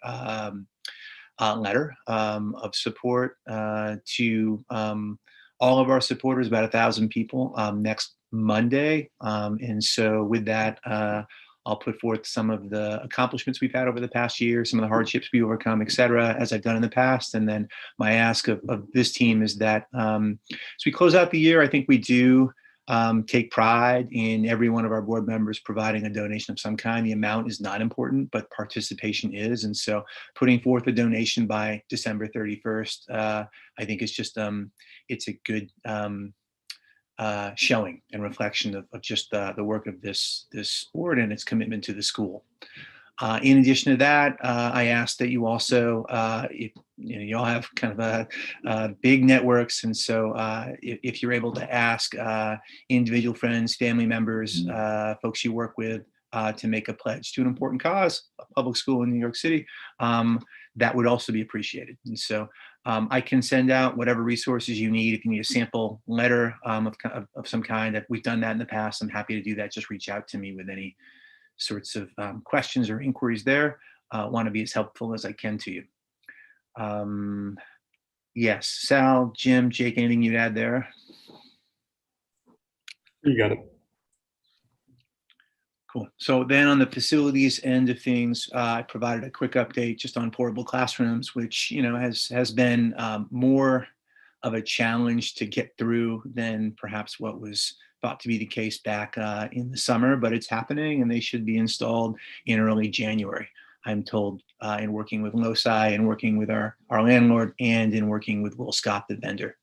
letter of support to all of our supporters, about 1,000 people, next Monday. And so with that, I'll put forth some of the accomplishments we've had over the past year, some of the hardships we overcome, et cetera, as I've done in the past. And then my ask of this team is that as we close out the year, I think we do take pride in every one of our board members providing a donation of some kind. The amount is not important, but participation is. And so putting forth a donation by December 31st, I think it's just, it's a good showing and reflection of just the work of this board and its commitment to the school. In addition to that, I asked that you also, if you all have kind of big networks, and so if you're able to ask individual friends, family members, folks you work with, to make a pledge to an important cause, a public school in New York City, that would also be appreciated. And so I can send out whatever resources you need. If you need a sample letter of some kind, that we've done that in the past, I'm happy to do that. Just reach out to me with any sorts of questions or inquiries there. Want to be as helpful as I can to you. Yes, Sal, Jim, Jake, anything you'd add there? You got it. Cool. So then on the facilities end of things, I provided a quick update just on portable classrooms, which, you know, has been more of a challenge to get through than perhaps what was thought to be the case back in the summer, but it's happening and they should be installed in early January, I'm told, in working with LOSI and working with our landlord and in working with Will Scott, the vendor.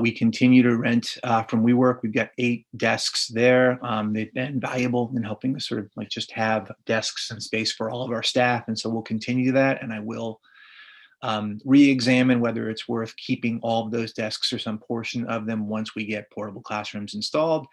We continue to rent from WeWork. We've got 8 desks there. They've been valuable in helping us sort of like just have desks and space for all of our staff. And so we'll continue that. And I will re-examine whether it's worth keeping all of those desks or some portion of them once we get portable classrooms installed.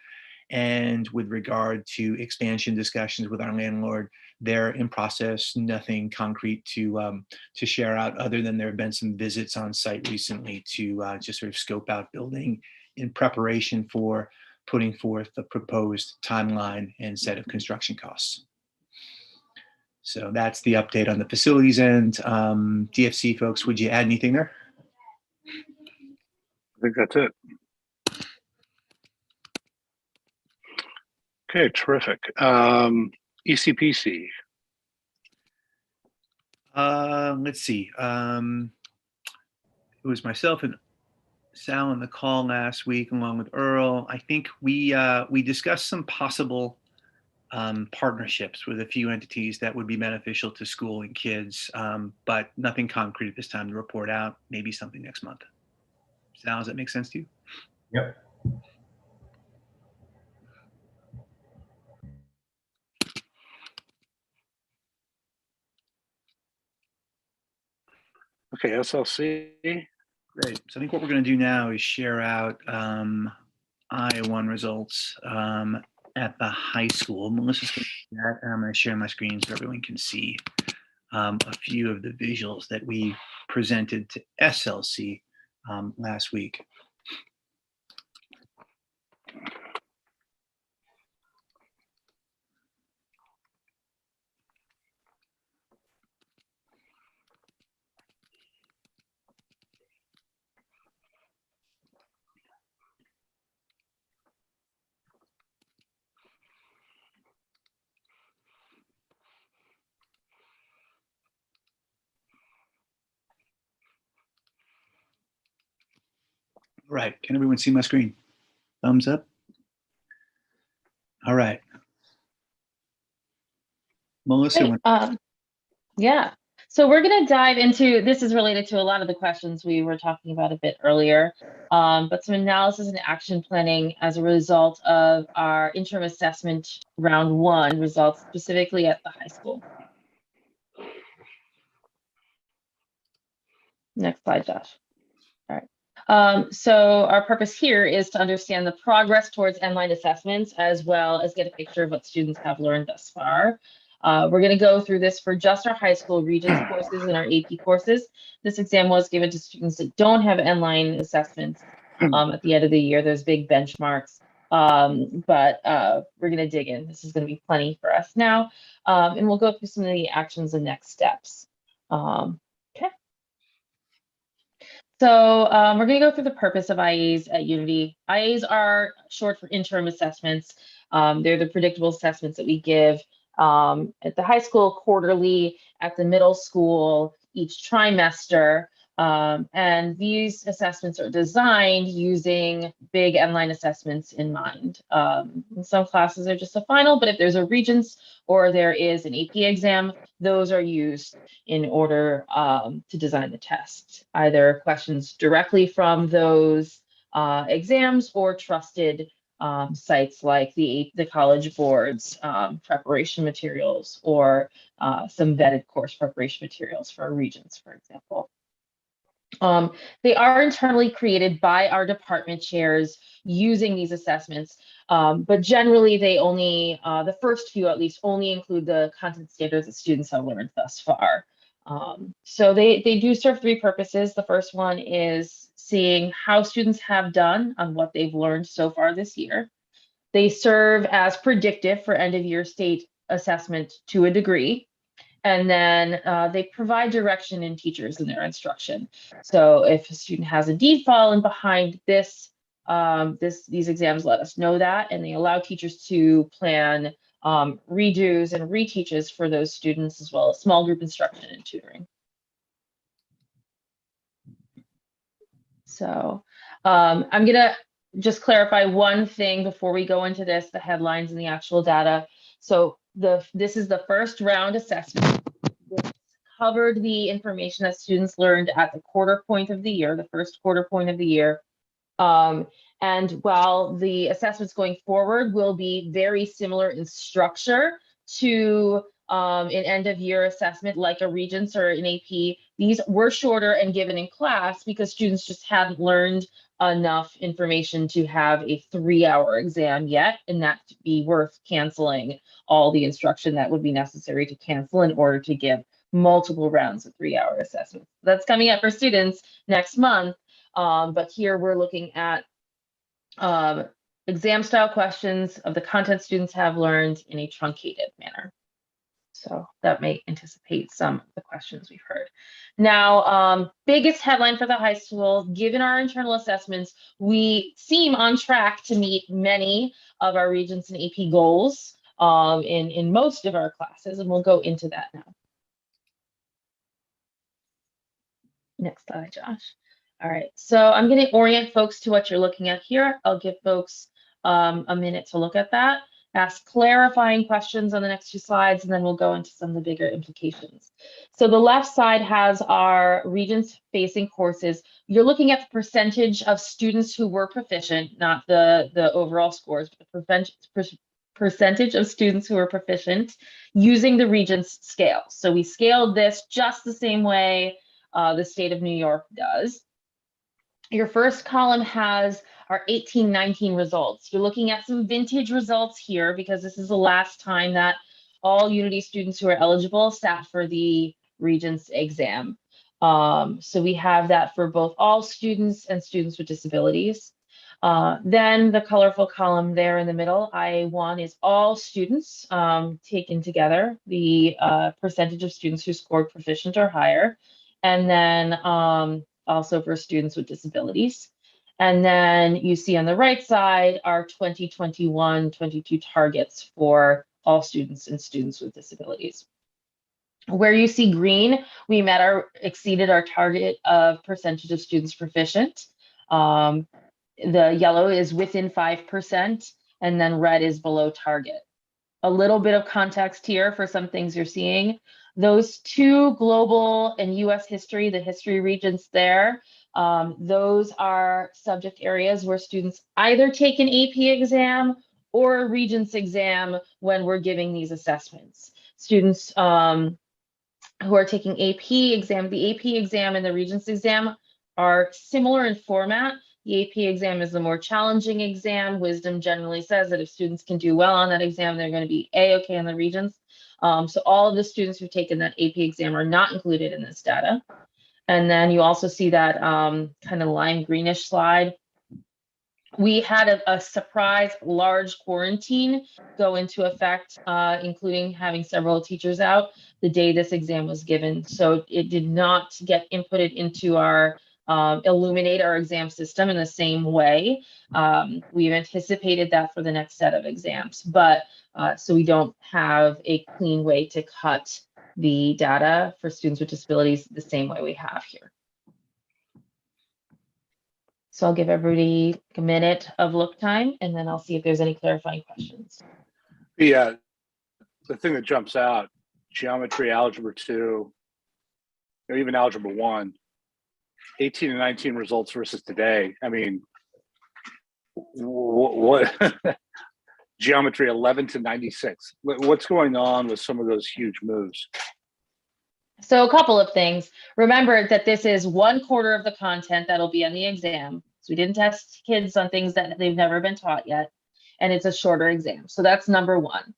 And with regard to expansion discussions with our landlord, they're in process, nothing concrete to share out other than there have been some visits on site recently to just sort of scope out building in preparation for putting forth the proposed timeline and set of construction costs. So that's the update on the facilities end. DFC folks, would you add anything there? I think that's it. Okay, terrific. ECPC. Let's see. It was myself and Sal on the call last week, along with Earl. I think we discussed some possible partnerships with a few entities that would be beneficial to school and kids, but nothing concrete at this time to report out. Maybe something next month. Sal, does that make sense to you? Yep. Okay, SLC. Great. So I think what we're going to do now is share out I-1 results at the high school. Melissa's going to do that, and I'm going to share my screen so everyone can see a few of the visuals that we presented to SLC last week. All right, can everyone see my screen? Thumbs up. All right. Melissa, Great. Yeah. So we're going to dive into, this is related to a lot of the questions we were talking about a bit earlier, but some analysis and action planning as a result of our interim assessment round 1 results specifically at the high school. Next slide, Josh. All right. So our purpose here is to understand the progress towards end-line assessments, as well as get a picture of what students have learned thus far. We're going to go through this for just our high school Regents courses and our AP courses. This exam was given to students that don't have end-line assessments at the end of the year. There's big benchmarks, but we're going to dig in. This is going to be plenty for us now, and we'll go through some of the actions and next steps. Okay. So we're going to go through the purpose of IAs at Unity. IAs are short for interim assessments. They're the predictable assessments that we give at the high school quarterly, at the middle school each trimester. And these assessments are designed using big end-line assessments in mind. Some classes are just a final, but if there's a Regents or there is an AP exam, those are used in order to design the test, either questions directly from those exams or trusted sites like the College Board's preparation materials, or some vetted course preparation materials for Regents, for example. They are internally created by our department chairs using these assessments, but generally they only, the first few at least, only include the content standards that students have learned thus far. So they do serve 3 purposes. The first one is seeing how students have done on what they've learned so far this year. They serve as predictive for end of year state assessment to a degree. And then they provide direction in teachers in their instruction. So if a student has a D fallen behind this, these exams let us know that, and they allow teachers to plan redos and reteaches for those students, as well as small group instruction and tutoring. So I'm going to just clarify one thing before we go into this, the headlines and the actual data. So this is the first round assessment. This covered the information that students learned at the quarter point of the year, the first quarter point of the year. And while the assessments going forward will be very similar in structure to an end of year assessment like a Regents or an AP, these were shorter and given in class because students just hadn't learned enough information to have a 3-hour exam yet, and that to be worth canceling all the instruction that would be necessary to cancel in order to give multiple rounds of 3-hour assessments. That's coming up for students next month, but here we're looking at exam style questions of the content students have learned in a truncated manner. So that may anticipate some of the questions we've heard. Now, biggest headline for the high school, given our internal assessments, we seem on track to meet many of our Regents and AP goals in most of our classes, and we'll go into that now. Next slide, Josh. All right, so I'm going to orient folks to what you're looking at here. I'll give folks a minute to look at that, ask clarifying questions on the next 2 slides, and then we'll go into some of the bigger implications. So the left side has our Regents facing courses. You're looking at the percentage of students who were proficient, not the overall scores, but the percentage of students who were proficient using the Regents scale. So we scaled this just the same way the state of New York does. Your first column has our 18-19 results. You're looking at some vintage results here because this is the last time that all Unity students who are eligible sat for the Regents exam. So we have that for both all students and students with disabilities. Then the colorful column there in the middle, IA1, is all students taken together, the percentage of students who scored proficient or higher. And then also for students with disabilities. And then you see on the right side our 2021-22 targets for all students and students with disabilities. Where you see green, we exceeded our target of percentage of students proficient. The yellow is within 5%, and then red is below target. A little bit of context here for some things you're seeing. Those two, global and US history, the history regions there, those are subject areas where students either take an AP exam or a Regents exam when we're giving these assessments. Students who are taking AP exam, the AP exam and the Regents exam are similar in format. The AP exam is the more challenging exam. Wisdom generally says that if students can do well on that exam, they're going to be A-okay on the Regents. So all of the students who've taken that AP exam are not included in this data. And then you also see that kind of lime greenish slide. We had a surprise large quarantine go into effect, including having several teachers out the day this exam was given. So it did not get inputted into our Illuminate our exam system in the same way. We've anticipated that for the next set of exams, but so we don't have a clean way to cut the data for students with disabilities the same way we have here. So I'll give everybody a minute of look time, and then I'll see if there's any clarifying questions. Yeah, the thing that jumps out, geometry, algebra 2, or even algebra 1, 18 and 19 results versus today. I mean, what geometry 11 to 96. What's going on with some of those huge moves? So a couple of things. Remember that this is 1/4 of the content that'll be on the exam. So we didn't test kids on things that they've never been taught yet. And it's a shorter exam. So that's number one.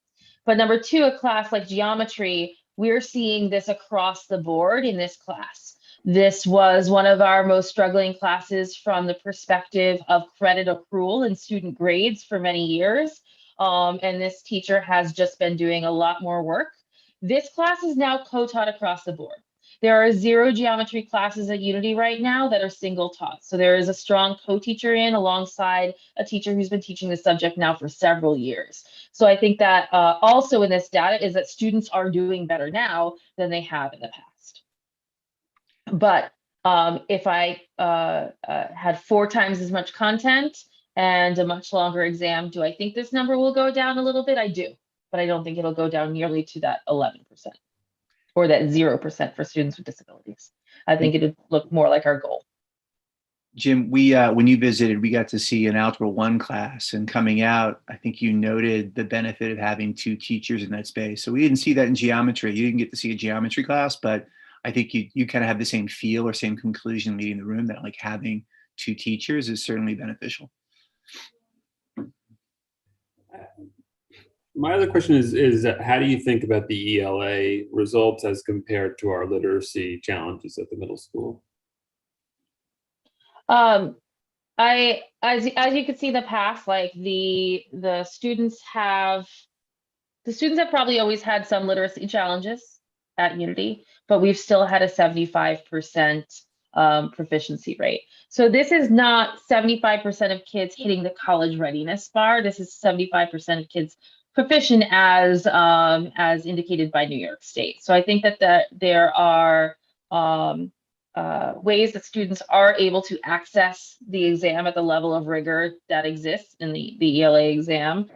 But number two, a class like geometry, we're seeing this across the board in this class. This was one of our most struggling classes from the perspective of credit accrual and student grades for many years. And this teacher has just been doing a lot more work. This class is now co-taught across the board. There are 0 geometry classes at Unity right now that are single taught. So there is a strong co-teacher in alongside a teacher who's been teaching the subject now for several years. So I think that also in this data is that students are doing better now than they have in the past. But if I had 4 times as much content and a much longer exam, do I think this number will go down a little bit? I do. But I don't think it'll go down nearly to that 11% or that 0% for students with disabilities. I think it'd look more like our goal. Jim, we when you visited, we got to see an Algebra 1 class, and coming out, I think you noted the benefit of having 2 teachers in that space. So we didn't see that in geometry. You didn't get to see a geometry class, but I think you kind of have the same feel or same conclusion leading the room that like having 2 teachers is certainly beneficial. My other question is how do you think about the ELA results as compared to our literacy challenges at the middle school? As you can see in the past, like the students have probably always had some literacy challenges at Unity, but we've still had a 75% proficiency rate. So this is not 75% of kids hitting the college readiness bar. This is 75% of kids proficient as indicated by New York State. So I think that there are ways that students are able to access the exam at the level of rigor that exists in the ELA exam.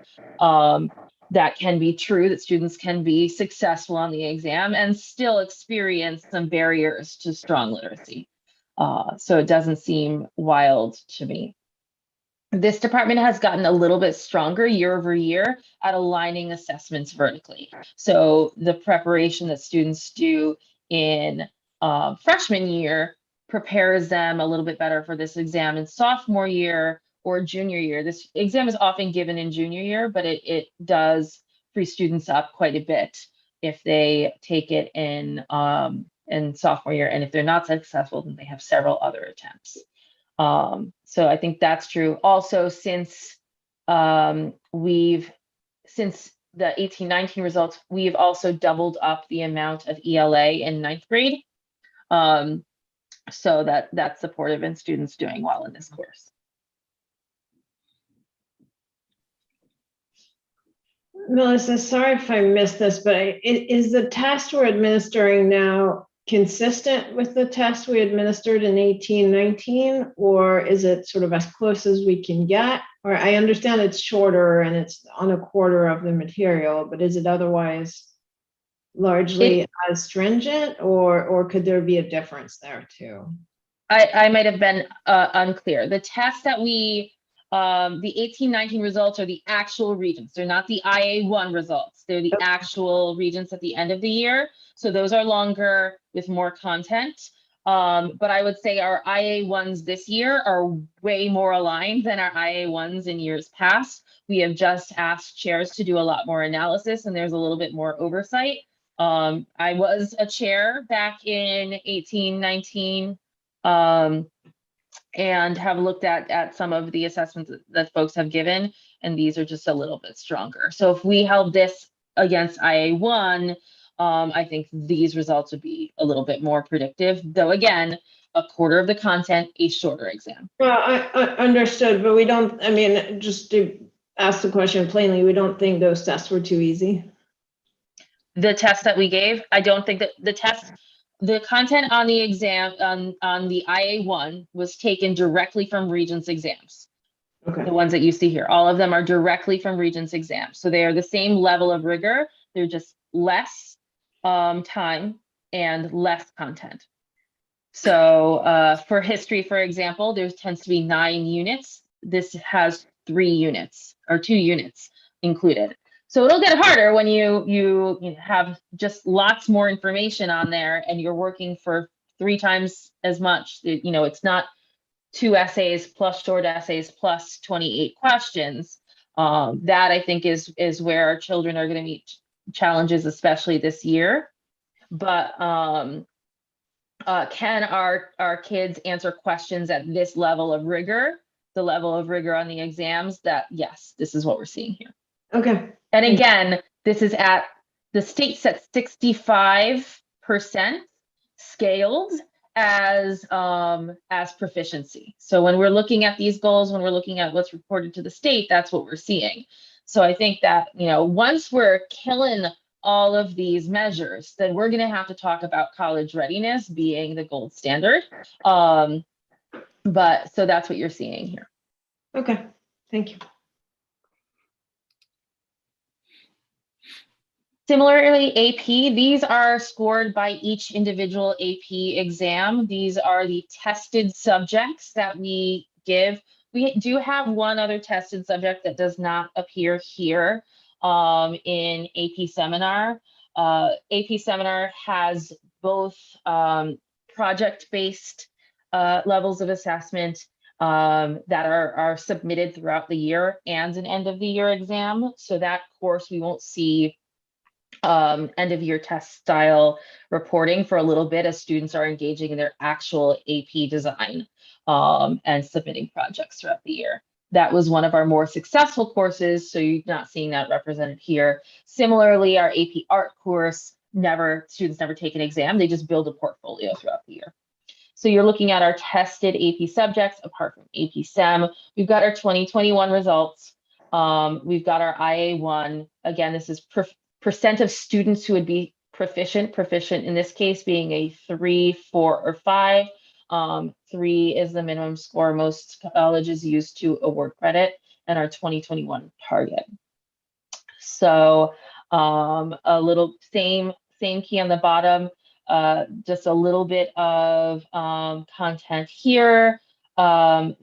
That can be true, that students can be successful on the exam and still experience some barriers to strong literacy. So it doesn't seem wild to me. This department has gotten a little bit stronger year over year at aligning assessments vertically. So the preparation that students do in freshman year prepares them a little bit better for this exam in sophomore year or junior year. This exam is often given in junior year, but it does free students up quite a bit if they take it in sophomore year. And if they're not successful, then they have several other attempts. So I think that's true. Also, since the 18-19 results, we've also doubled up the amount of ELA in 9th grade. So that's supportive in students doing well in this course. Melissa, sorry if I missed this, but is the test we're administering now consistent with the test we administered in 18-19, or is it sort of as close as we can get? Or I understand it's shorter and it's on 1/4 of the material, but is it otherwise largely as stringent, or could there be a difference there too? I might have been unclear. The test that the 18-19 results are the actual regents. They're not the IA1 results. They're the actual regents at the end of the year. So those are longer with more content. But I would say our IA1s this year are way more aligned than our IA1s in years past. We have just asked chairs to do a lot more analysis, and there's a little bit more oversight. I was a chair back in 18-19. And have looked at some of the assessments that folks have given, and these are just a little bit stronger. So if we held this against IA1, I think these results would be a little bit more predictive, though again, a quarter of the content, a shorter exam. Well, I understood, but we don't, I mean, just to ask the question plainly, we don't think those tests were too easy. The test that we gave, I don't think that the content on the exam on the IA1 was taken directly from Regents exams. Okay. The ones that you see here, all of them are directly from Regents exams. So they are the same level of rigor. They're just less time and less content. So for history, for example, there tends to be 9 units. This has 3 units or 2 units included. So it'll get harder when you have just lots more information on there and you're working for 3 times as much. You know, it's not 2 essays plus short essays plus 28 questions. That I think is where our children are going to meet challenges, especially this year. But can our kids answer questions at this level of rigor, the level of rigor on the exams? That yes, this is what we're seeing here. Okay. And again, this is at the state set 65% scaled as proficiency. So when we're looking at these goals, when we're looking at what's reported to the state, that's what we're seeing. So I think that, you know, once we're killing all of these measures, then we're going to have to talk about college readiness being the gold standard. But so that's what you're seeing here. Okay. Thank you. Similarly, AP, these are scored by each individual AP exam. These are the tested subjects that we give. We do have one other tested subject that does not appear here in AP Seminar. AP Seminar has both project-based levels of assessment that are submitted throughout the year and an end of the year exam. So that course we won't see end of year test style reporting for a little bit as students are engaging in their actual AP design and submitting projects throughout the year. That was one of our more successful courses, so you're not seeing that represented here. Similarly, our AP art course, students never take an exam, they just build a portfolio throughout the year. So you're looking at our tested AP subjects apart from AP Sem. We've got our 2021 results. We've got our IA1. Again, this is percent of students who would be proficient in this case being a 3, 4, or 5. 3 is the minimum score most colleges use to award credit, and our 2021 target. So a little same key on the bottom, just a little bit of content here. I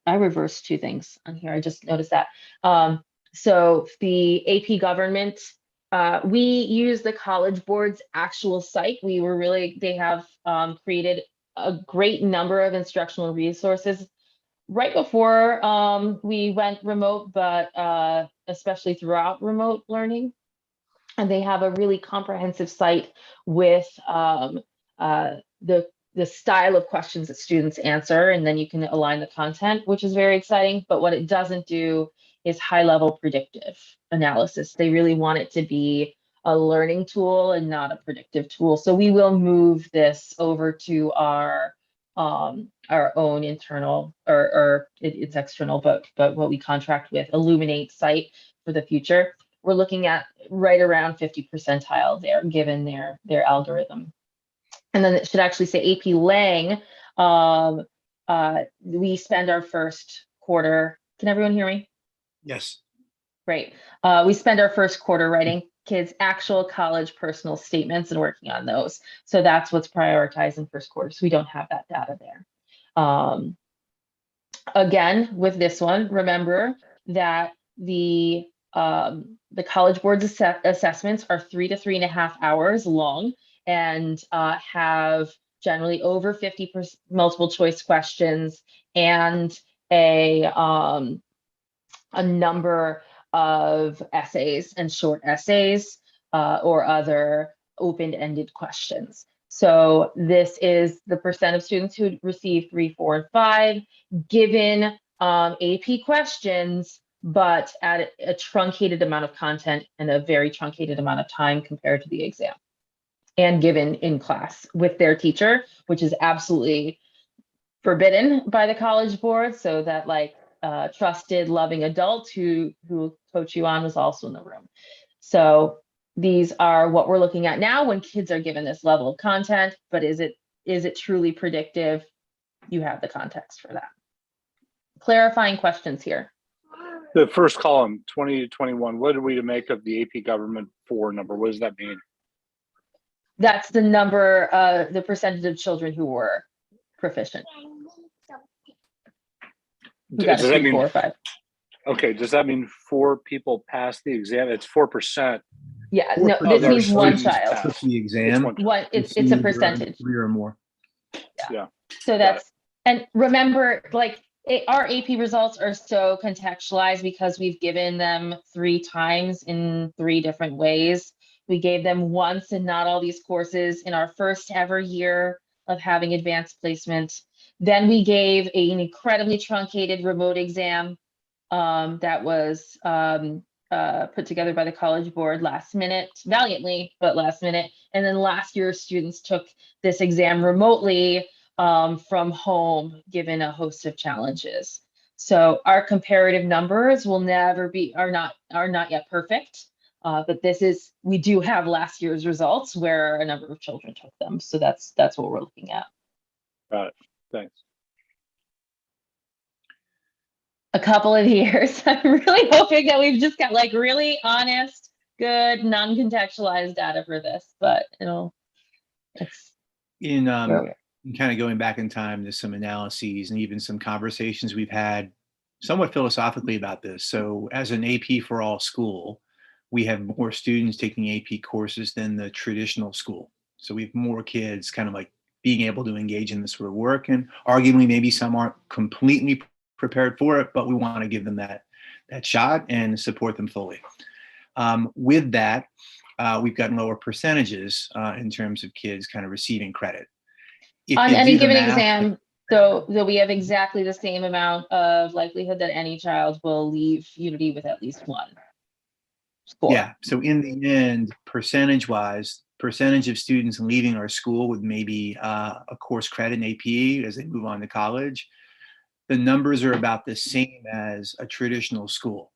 reversed 2 things on here. I just noticed that. So the AP government, we use the College Board's actual site. They have created a great number of instructional resources right before we went remote, but especially throughout remote learning. And they have a really comprehensive site with the style of questions that students answer, and then you can align the content, which is very exciting. But what it doesn't do is high-level predictive analysis. They really want it to be a learning tool and not a predictive tool. So we will move this over to our own internal, or it's external, but what we contract with, Illuminate site for the future. We're looking at right around 50 percentile there, given their algorithm. And then it should actually say AP Lang. We spend our first quarter. Can everyone hear me? Yes. Great. We spend our first quarter writing kids' actual college personal statements and working on those. So that's what's prioritized in first quarter. So we don't have that data there. Again, with this one, remember that the College Board's assessments are 3 to 3.5 hours long and have generally over 50 multiple choice questions and a number of essays and short essays or other open-ended questions. So this is the percent of students who receive 3, 4, and 5, given AP questions, but at a truncated amount of content and a very truncated amount of time compared to the exam, and given in class with their teacher, which is absolutely forbidden by the College Board, so that like trusted, loving adult who coach you on was also in the room. So these are what we're looking at now when kids are given this level of content, but is it truly predictive? You have the context for that. Clarifying questions here. The first column, 20 to 21, what are we to make of the AP Government 4 number? What does that mean? That's the number, the percentage of children who were proficient. Does that mean 4 or 5? Okay, does that mean 4 people passed the exam? It's 4%. Yeah, no, this Other means one students child. passed. The exam. It's a percentage. 3 or more. Yeah. So that's, and remember, like our AP results are so contextualized because we've given them 3 times in 3 different ways. We gave them once in not all these courses in our first ever year of having advanced placement. Then we gave an incredibly truncated remote exam that was put together by the College Board last minute, valiantly, but last minute. And then last year, students took this exam remotely from home, given a host of challenges. So our comparative numbers will never be, are not yet perfect. But we do have last year's results where a number of children took them. So that's what we're looking at. Got it. Thanks. A couple of years. I'm really hoping that we've just got like really honest, good, non-contextualized data for this, but it's In kind of going back in time to some analyses and even some conversations we've had somewhat philosophically about this. So as an AP for all school, we have more students taking AP courses than the traditional school. So we have more kids kind of like being able to engage in this sort of work, and arguably maybe some aren't completely prepared for it, but we want to give them that shot and support them fully. With that, we've gotten lower percentages in terms of kids kind of receiving credit. On any given exam, so we have exactly the same amount of likelihood that any child will leave Unity with at least 1 score. Yeah, so in the end, percentage-wise, percentage of students leaving our school with maybe a course credit in AP as they move on to college, the numbers are about the same as a traditional school.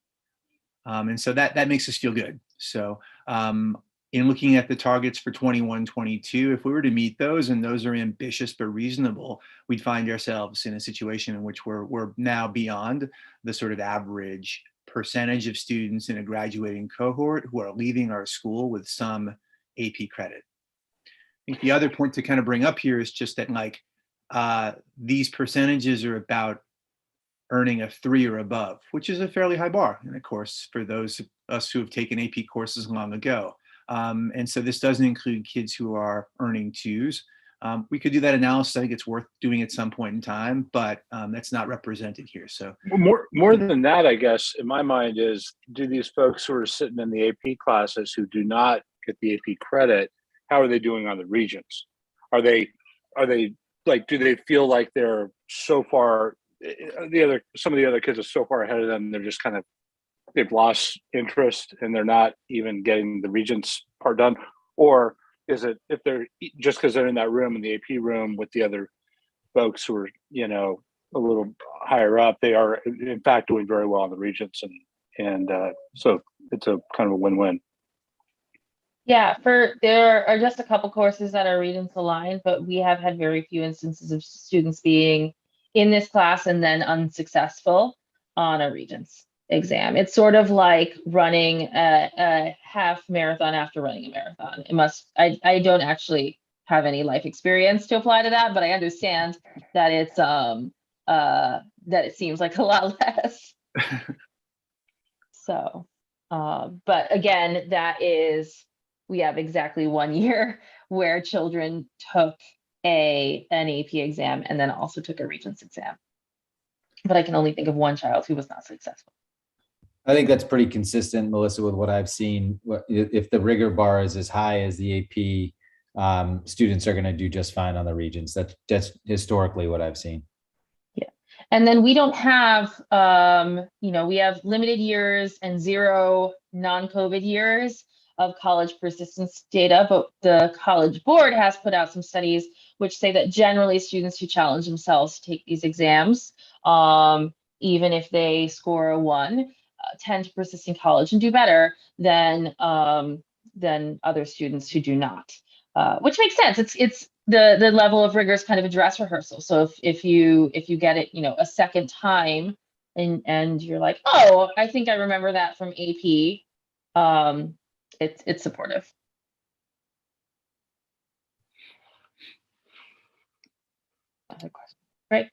And so that makes us feel good. So in looking at the targets for 21, 22, if we were to meet those, and those are ambitious but reasonable, we'd find ourselves in a situation in which we're now beyond the sort of average percentage of students in a graduating cohort who are leaving our school with some AP credit. I think the other point to kind of bring up here is just that like these percentages are about earning a 3 or above, which is a fairly high bar. And of course, for those of us who have taken AP courses long ago. And so this doesn't include kids who are earning 2s. We could do that analysis. I think it's worth doing at some point in time, but that's not represented here. So more than that, I guess, in my mind is, do these folks who are sitting in the AP classes who do not get the AP credit, how are they doing on the Regents? Are they like, do they feel like they're so far, some of the other kids are so far ahead of them, they're just kind of, they've lost interest and they're not even getting the Regents part done? Or is it, if they're just because they're in that room, in the AP room with the other folks who are, a little higher up, they are in fact doing very well on the Regents, and so it's a kind of a win-win. Yeah, there are just a couple courses that are Regents aligned, but we have had very few instances of students being in this class and then unsuccessful on a Regents. exam. It's sort of like running a half marathon after running a marathon. I don't actually have any life experience to apply to that, but I understand that it's that it seems like a lot less. So, but again, we have exactly 1 year where children took an AP exam and then also took a Regents exam. But I can only think of one child who was not successful. I think that's pretty consistent, Melissa, with what I've seen. If the rigor bar is as high as the AP, students are going to do just fine on the Regents. That's historically what I've seen. Yeah. And then we don't have, we have limited years and 0 non-COVID years of college persistence data, but the College Board has put out some studies which say that generally students who challenge themselves to take these exams, even if they score a 1, tend to persist in college and do better than other students who do not, which makes sense. It's the level of rigor is kind of a dress rehearsal. So if you get it, a second time and you're like, oh, I think I remember that from AP, it's supportive. Other question, right?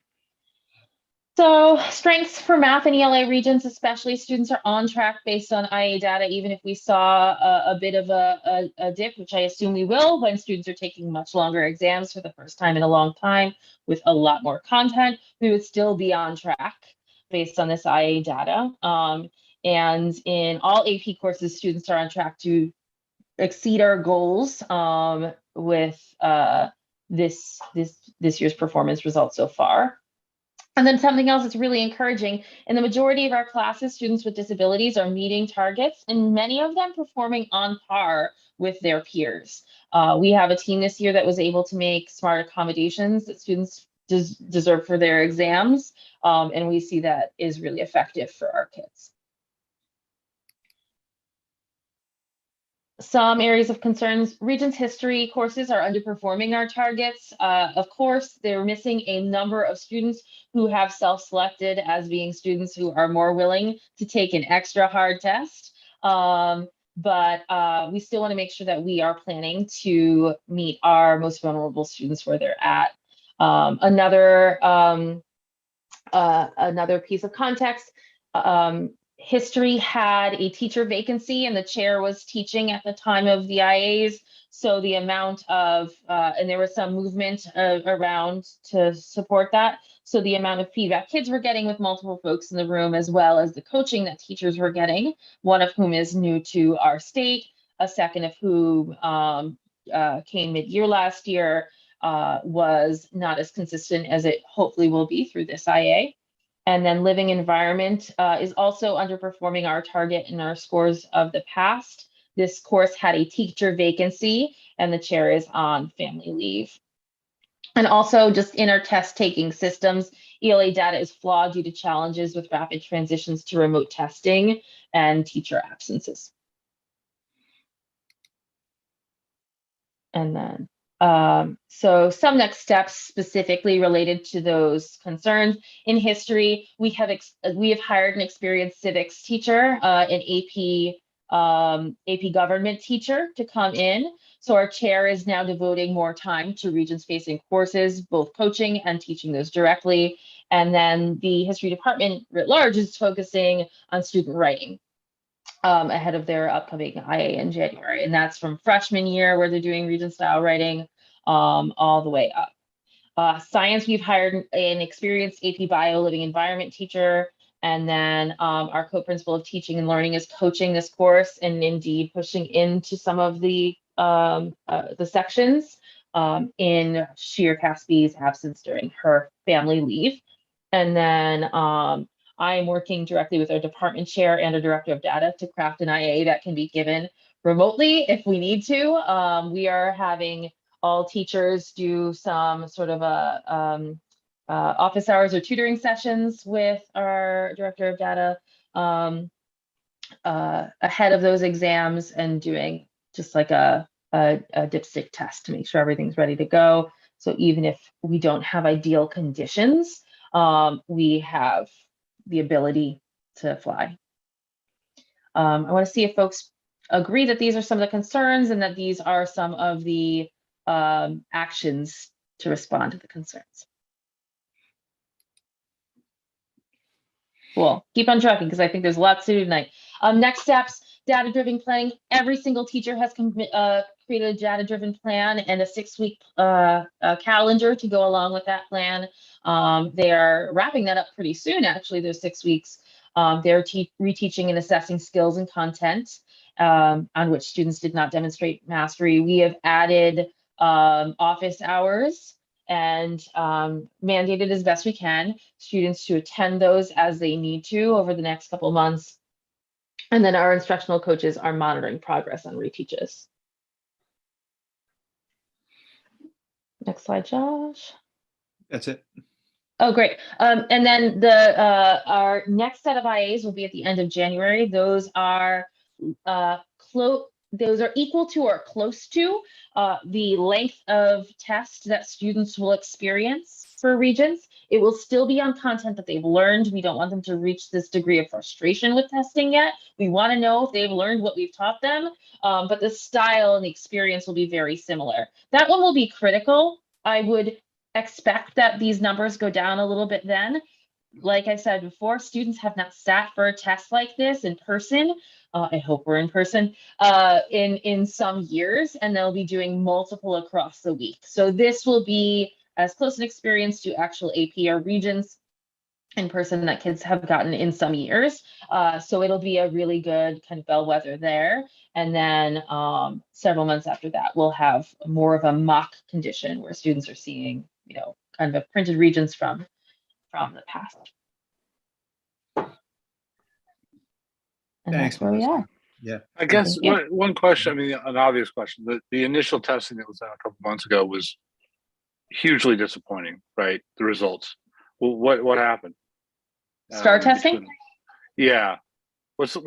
So strengths for math and ELA Regents, especially, students are on track based on IA data, even if we saw a bit of a dip, which I assume we will when students are taking much longer exams for the first time in a long time with a lot more content, we would still be on track based on this IA data. And in all AP courses, students are on track to exceed our goals with this year's performance results so far. And then something else that's really encouraging, in the majority of our classes, students with disabilities are meeting targets and many of them performing on par with their peers. We have a team this year that was able to make smart accommodations that students deserve for their exams. And we see that is really effective for our kids. Some areas of concerns: Regents history courses are underperforming our targets. Of course, they're missing a number of students who have self-selected as being students who are more willing to take an extra hard test. But we still want to make sure that we are planning to meet our most vulnerable students where they're at. Another piece of context, history had a teacher vacancy and the chair was teaching at the time of the IAs. So the amount of, and there was some movement around to support that. So the amount of feedback kids were getting with multiple folks in the room, as well as the coaching that teachers were getting, one of whom is new to our state, a second of whom came mid-year last year, was not as consistent as it hopefully will be through this IA. And then living environment is also underperforming our target in our scores of the past. This course had a teacher vacancy and the chair is on family leave. And also just in our test taking systems, ELA data is flawed due to challenges with rapid transitions to remote testing and teacher absences. And then so some next steps specifically related to those concerns. In history, we have hired an experienced civics teacher, an AP government teacher to come in. So our chair is now devoting more time to Regents facing courses, both coaching and teaching those directly. And then the history department writ large is focusing on student writing ahead of their upcoming IA in January. And that's from freshman year where they're doing Regent style writing all the way up. Science, we've hired an experienced AP Bio living environment teacher. And then our co-principal of teaching and learning is coaching this course and indeed pushing into some of the sections in Sheer Caspi's absence during her family leave. And then I'm working directly with our department chair and a director of data to craft an IA that can be given remotely if we need to. We are having all teachers do some sort of office hours or tutoring sessions with our director of data ahead of those exams and doing just like a dipstick test to make sure everything's ready to go. So even if we don't have ideal conditions, we have the ability to fly. I want to see if folks agree that these are some of the concerns and that these are some of the actions to respond to the concerns. Cool. Keep on trucking because I think there's lots to do tonight. Next steps, data-driven planning. Every single teacher has created a data-driven plan and a 6-week calendar to go along with that plan. They are wrapping that up pretty soon, actually, those 6 weeks. They're reteaching and assessing skills and content on which students did not demonstrate mastery. We have added office hours and mandated as best we can students to attend those as they need to over the next couple of months. And then our instructional coaches are monitoring progress on Reteaches. Next slide, Josh. That's it. Oh, great. And then our next set of IAs will be at the end of January. Those are those are equal to or close to the length of test that students will experience for Regents. It will still be on content that they've learned. We don't want them to reach this degree of frustration with testing yet. We want to know if they've learned what we've taught them, but the style and the experience will be very similar. That one will be critical. I would expect that these numbers go down a little bit then. Like I said before, students have not sat for a test like this in person. I hope we're in person in some years, and they'll be doing multiple across the week. So this will be as close an experience to actual AP or Regents in person that kids have gotten in some years. So it'll be a really good kind of bellwether there. And then several months after that, we'll have more of a mock condition where students are seeing, you know, kind of a printed Regents from the past. And Thanks, that's where we are. Yeah. I guess Thank you. one question, I mean, an obvious question, the initial testing that was done a couple months ago was hugely disappointing, right? The results. Well, what happened? Star testing? Yeah.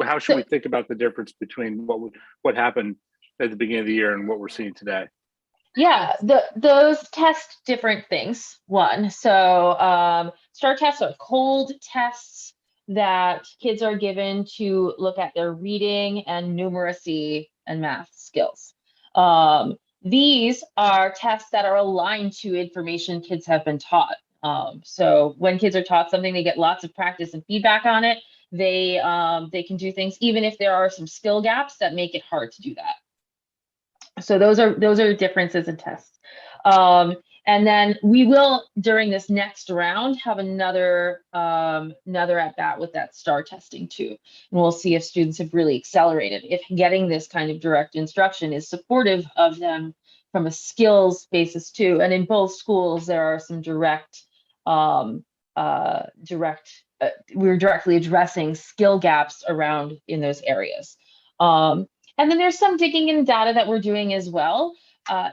How should we think about the difference between what happened at the beginning of the year and what we're seeing today? Yeah, those test different things. One, so STAR tests are cold tests that kids are given to look at their reading and numeracy and math skills. These are tests that are aligned to information kids have been taught. So when kids are taught something, they get lots of practice and feedback on it. They can do things even if there are some skill gaps that make it hard to do that. So those are differences in tests. And then we will, during this next round, have another at bat with that STAR testing too. And we'll see if students have really accelerated, if getting this kind of direct instruction is supportive of them from a skills basis too. And in both schools, there are some we're directly addressing skill gaps around in those areas. And then there's some digging in data that we're doing as well.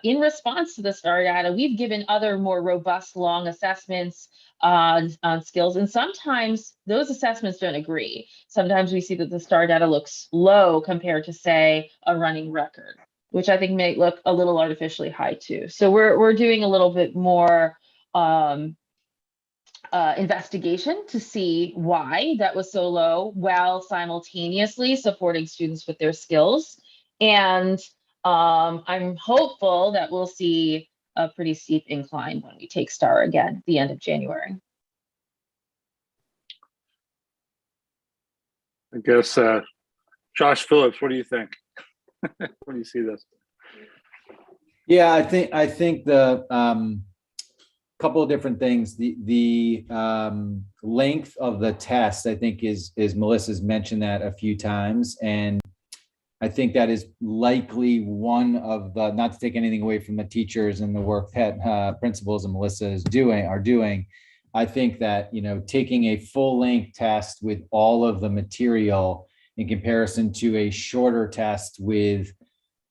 In response to the STAR data, we've given other more robust long assessments on skills, and sometimes those assessments don't agree. Sometimes we see that the STAR data looks low compared to, say, a running record, which I think may look a little artificially high too. So we're doing a little bit more investigation to see why that was so low while simultaneously supporting students with their skills. And I'm hopeful that we'll see a pretty steep incline when we take STAR again at the end of January. I guess, Josh Phillips, what do you think? When you see this? Yeah, I think the couple of different things. The length of the test, I think, is Melissa's mentioned that a few times, and I think that is likely one of the, not to take anything away from the teachers and the work that principals and Melissa are doing. I think that, you know, taking a full length test with all of the material in comparison to a shorter test with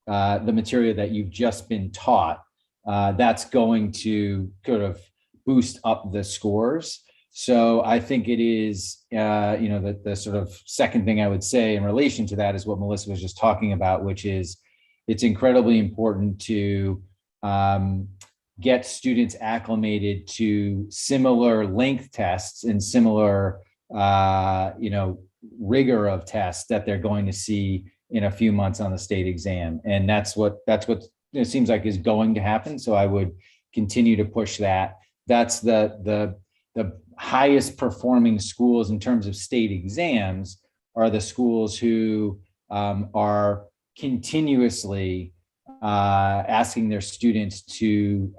the material that you've just been taught, that's going to sort of boost up the scores. So I think it is, you know, the sort of second thing I would say in relation to that is what Melissa was just talking about, which is it's incredibly important to get students acclimated to similar length tests and similar, you know, rigor of tests that they're going to see in a few months on the state exam. And that's what it seems like is going to happen. So I would continue to push that. That's the highest performing schools in terms of state exams are the schools who are continuously asking their students to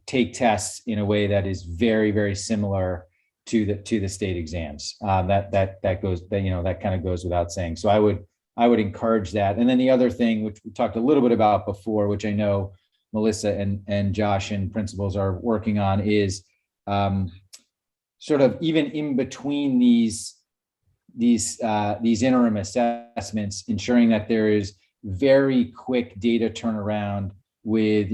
take tests in a way that is very, very similar to the state exams. That kind of goes without saying. So I would encourage that. And then the other thing, which we talked a little bit about before, which I know Melissa and Josh and principals are working on, is sort of even in between these interim assessments, ensuring that there is very quick data turnaround with,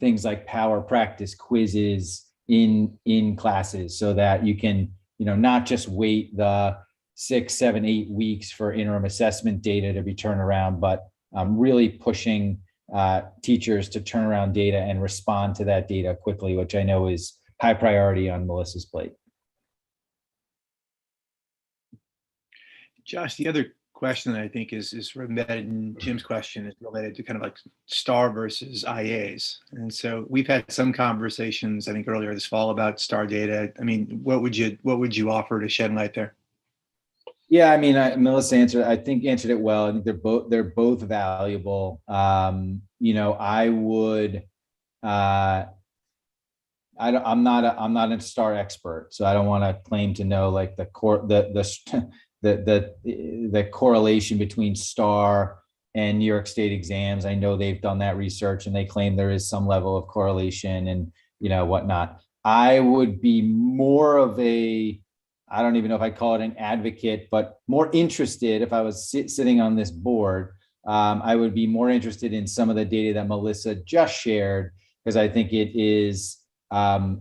things like power practice quizzes in classes, so that you can, not just wait the 6, 7, 8 weeks for interim assessment data to be turned around, but really pushing teachers to turn around data and respond to that data quickly, which I know is high priority on Melissa's plate. Josh, the other question that I think is embedded in Jim's question is related to kind of like STAR versus IAs. And so we've had some conversations, I think earlier this fall, about STAR data. I mean, what would you offer to shed light there? Yeah, I mean, Melissa answered it well. I think they're both valuable. I would, I'm not a STAR expert, so I don't want to claim to know like the correlation between STAR and New York State exams. I know they've done that research and they claim there is some level of correlation and whatnot. I would be more of I don't even know if I call it an advocate, but more interested if I was sitting on this board. I would be more interested in some of the data that Melissa just shared, because I think it is let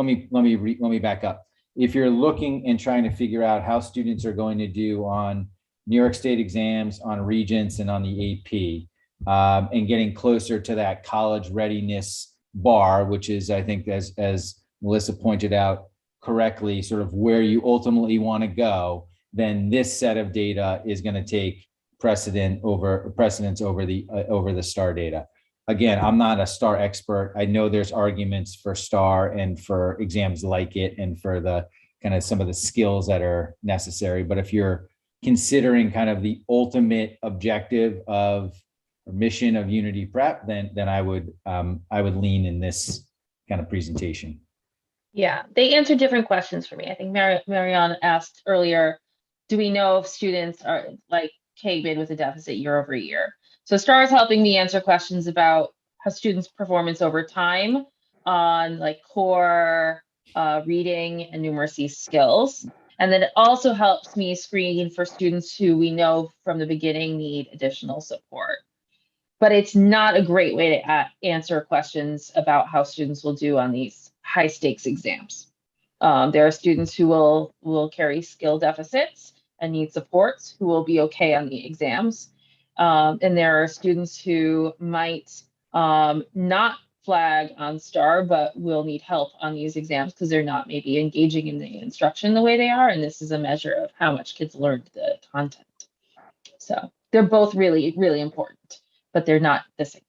me back up. If you're looking and trying to figure out how students are going to do on New York State exams, on Regents, and on the AP, and getting closer to that college readiness bar, which is, I think, as Melissa pointed out correctly, sort of where you ultimately want to go, then this set of data is going to take precedence over the STAR data. Again, I'm not a STAR expert. I know there's arguments for STAR and for exams like it and for the kind of some of the skills that are necessary. But if you're considering kind of the ultimate objective of or mission of Unity Prep, then I would lean in this kind of presentation. Yeah, they answer different questions for me. I think Marianne asked earlier, do we know if students are like came in with a deficit year over year? So STAR is helping me answer questions about how students' performance over time on like core reading and numeracy skills. And then it also helps me screen for students who we know from the beginning need additional support. But it's not a great way to answer questions about how students will do on these high stakes exams. There are students who will carry skill deficits and need supports who will be okay on the exams. And there are students who might not flag on STAR, but will need help on these exams because they're not maybe engaging in the instruction the way they are. And this is a measure of how much kids learned the content. So they're both really, really important, but they're not the same.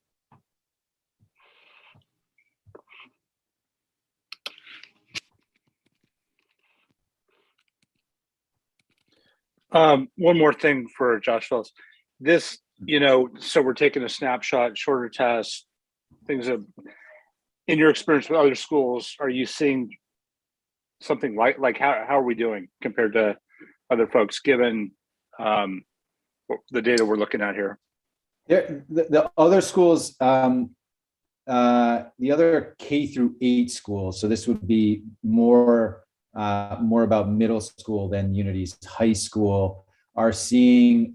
One more thing for Josh Phillips. This, so we're taking a snapshot, shorter tests, things of, in your experience with other schools, are you seeing something like how are we doing compared to other folks, given the data we're looking at here? The other schools, the other K through 8 schools, so this would be more about middle school than Unity's high school, are seeing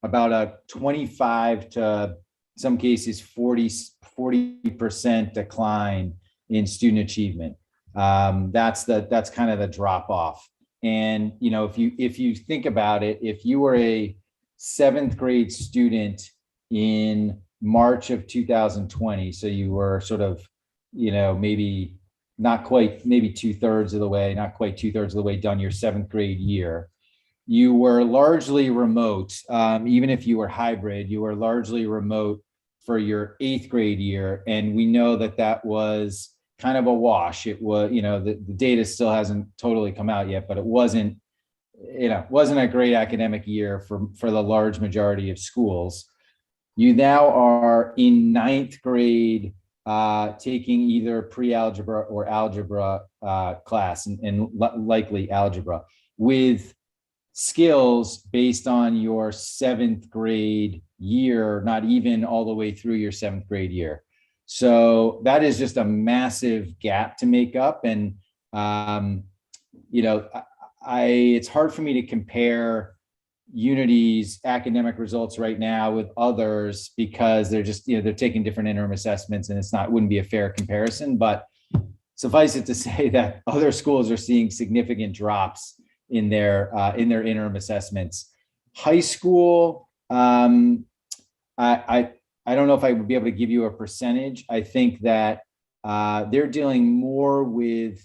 about a 25 to some cases 40% decline in student achievement. That's kind of the drop off. And if you think about it, if you were a 7th grade student in March of 2020, so you were sort of maybe not quite, maybe 2/3 of the way, not quite 2/3 of the way done your 7th grade year. You were largely remote, even if you were hybrid, you were largely remote for your 8th grade year. And we know that that was kind of a wash. It was, the data still hasn't totally come out yet, but it wasn't a great academic year for the large majority of schools. You now are in 9th grade, taking either pre-algebra or algebra class, and likely algebra, with skills based on your 7th grade year, not even all the way through your 7th grade year. So that is just a massive gap to make up. And, it's hard for me to compare Unity's academic results right now with others because they're just, they're taking different interim assessments, and wouldn't be a fair comparison. But suffice it to say that other schools are seeing significant drops in their interim assessments. High school, I don't know if I would be able to give you a percentage. I think that they're dealing more with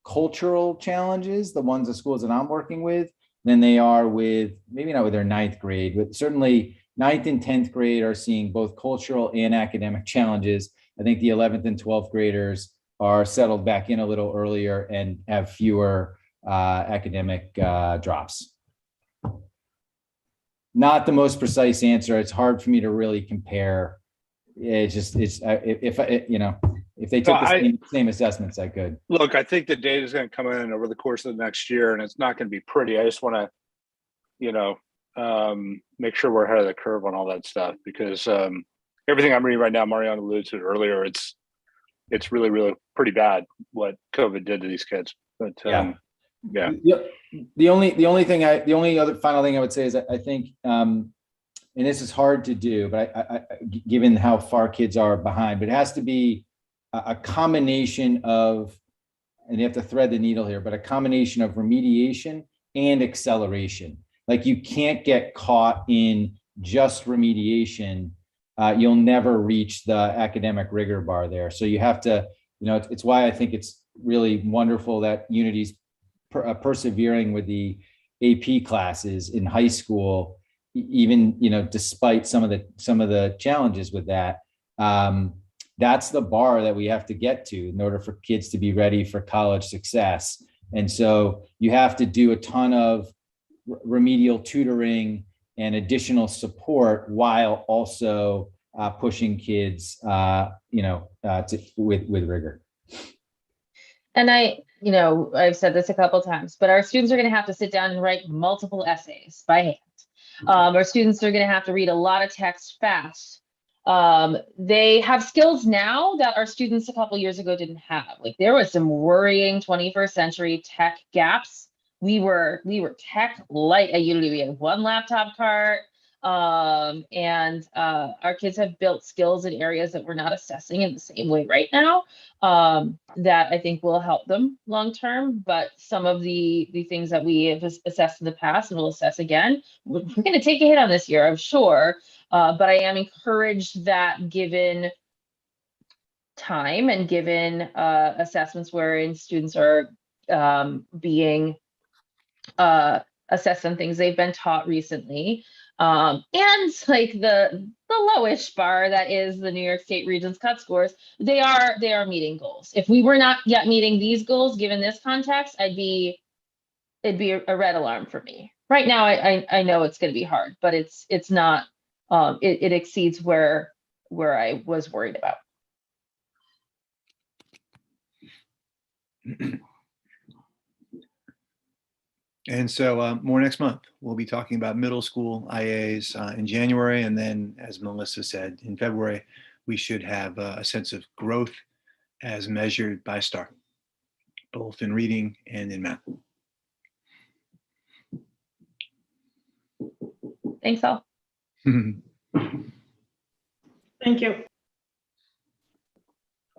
cultural challenges, the ones, the schools that I'm working with, than they are with, maybe not with their 9th grade, but certainly 9th and 10th grade are seeing both cultural and academic challenges. I think the 11th and 12th graders are settled back in a little earlier and have fewer academic drops. Not the most precise answer. It's hard for me to really compare. If they took the same assessments, I could. Look, I think the data is going to come in over the course of the next year, and it's not going to be pretty. I just want to, make sure we're ahead of the curve on all that stuff, because everything I'm reading right now, Mariana alluded to it earlier, it's really, really pretty bad what COVID did to these kids. But yeah. The only other final thing I would say is that I think, and this is hard to do, but I given how far kids are behind, but it has to be a combination of, and you have to thread the needle here, but a combination of remediation and acceleration. Like, you can't get caught in just remediation. You'll never reach the academic rigor bar there. So you have to, it's why I think it's really wonderful that Unity's persevering with the AP classes in high school, even, despite some of the challenges with that. That's the bar that we have to get to in order for kids to be ready for college success. And so you have to do a ton of remedial tutoring and additional support while also pushing kids, with rigor. And I've said this a couple of times, but our students are going to have to sit down and write multiple essays by hand. Our students are going to have to read a lot of text fast. They have skills now that our students a couple years ago didn't have. Like, there was some worrying 21st century tech gaps. We were tech light at Unity. We had one laptop cart, and our kids have built skills in areas that we're not assessing in the same way right now, that I think will help them long term. But some of the things that we have assessed in the past and will assess again, we're going to take a hit on this year, I'm sure. But I am encouraged that, given time and given assessments wherein students are being assessed on things they've been taught recently, and like the lowish bar that is the New York State Regents cut scores, they are meeting goals. If we were not yet meeting these goals, given this context, it'd be a red alarm for me. Right now, I know it's going to be hard, but it's not. It exceeds where I was worried about. And so more next month. We'll be talking about middle school IAs in January. And then, as Melissa said, in February, we should have a sense of growth as measured by STAR, both in reading and in math. Thanks all. Thank you.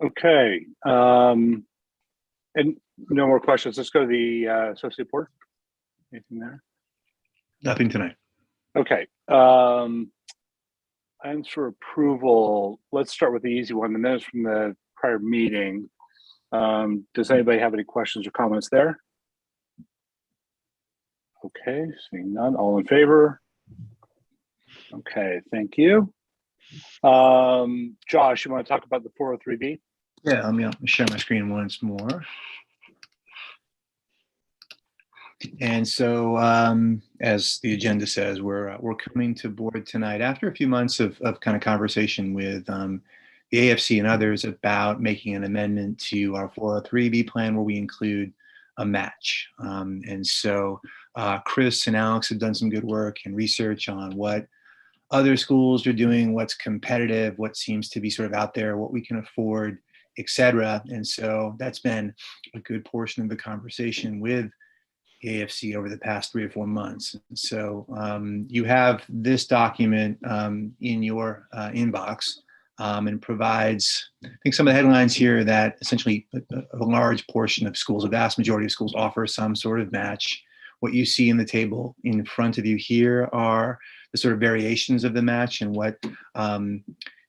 Okay. And no more questions. Let's go to the associate board. Anything there? Nothing tonight. Okay. Items for approval. Let's start with the easy one. The minutes from the prior meeting. Does anybody have any questions or comments there? Okay, seeing none, all in favor? Okay, thank you. Josh, you want to talk about the 403B? Yeah, let me share my screen once more. And so, as the agenda says, we're coming to board tonight after a few months of kind of conversation with the AFC and others about making an amendment to our 403B plan where we include a match. And so Chris and Alex have done some good work and research on what other schools are doing, what's competitive, what seems to be sort of out there, what we can afford, et cetera. And so that's been a good portion of the conversation with AFC over the past 3 or 4 months. So you have this document in your inbox and provides, I think, some of the headlines here that essentially a large portion of schools, a vast majority of schools, offer some sort of match. What you see in the table in front of you here are the sort of variations of the match and what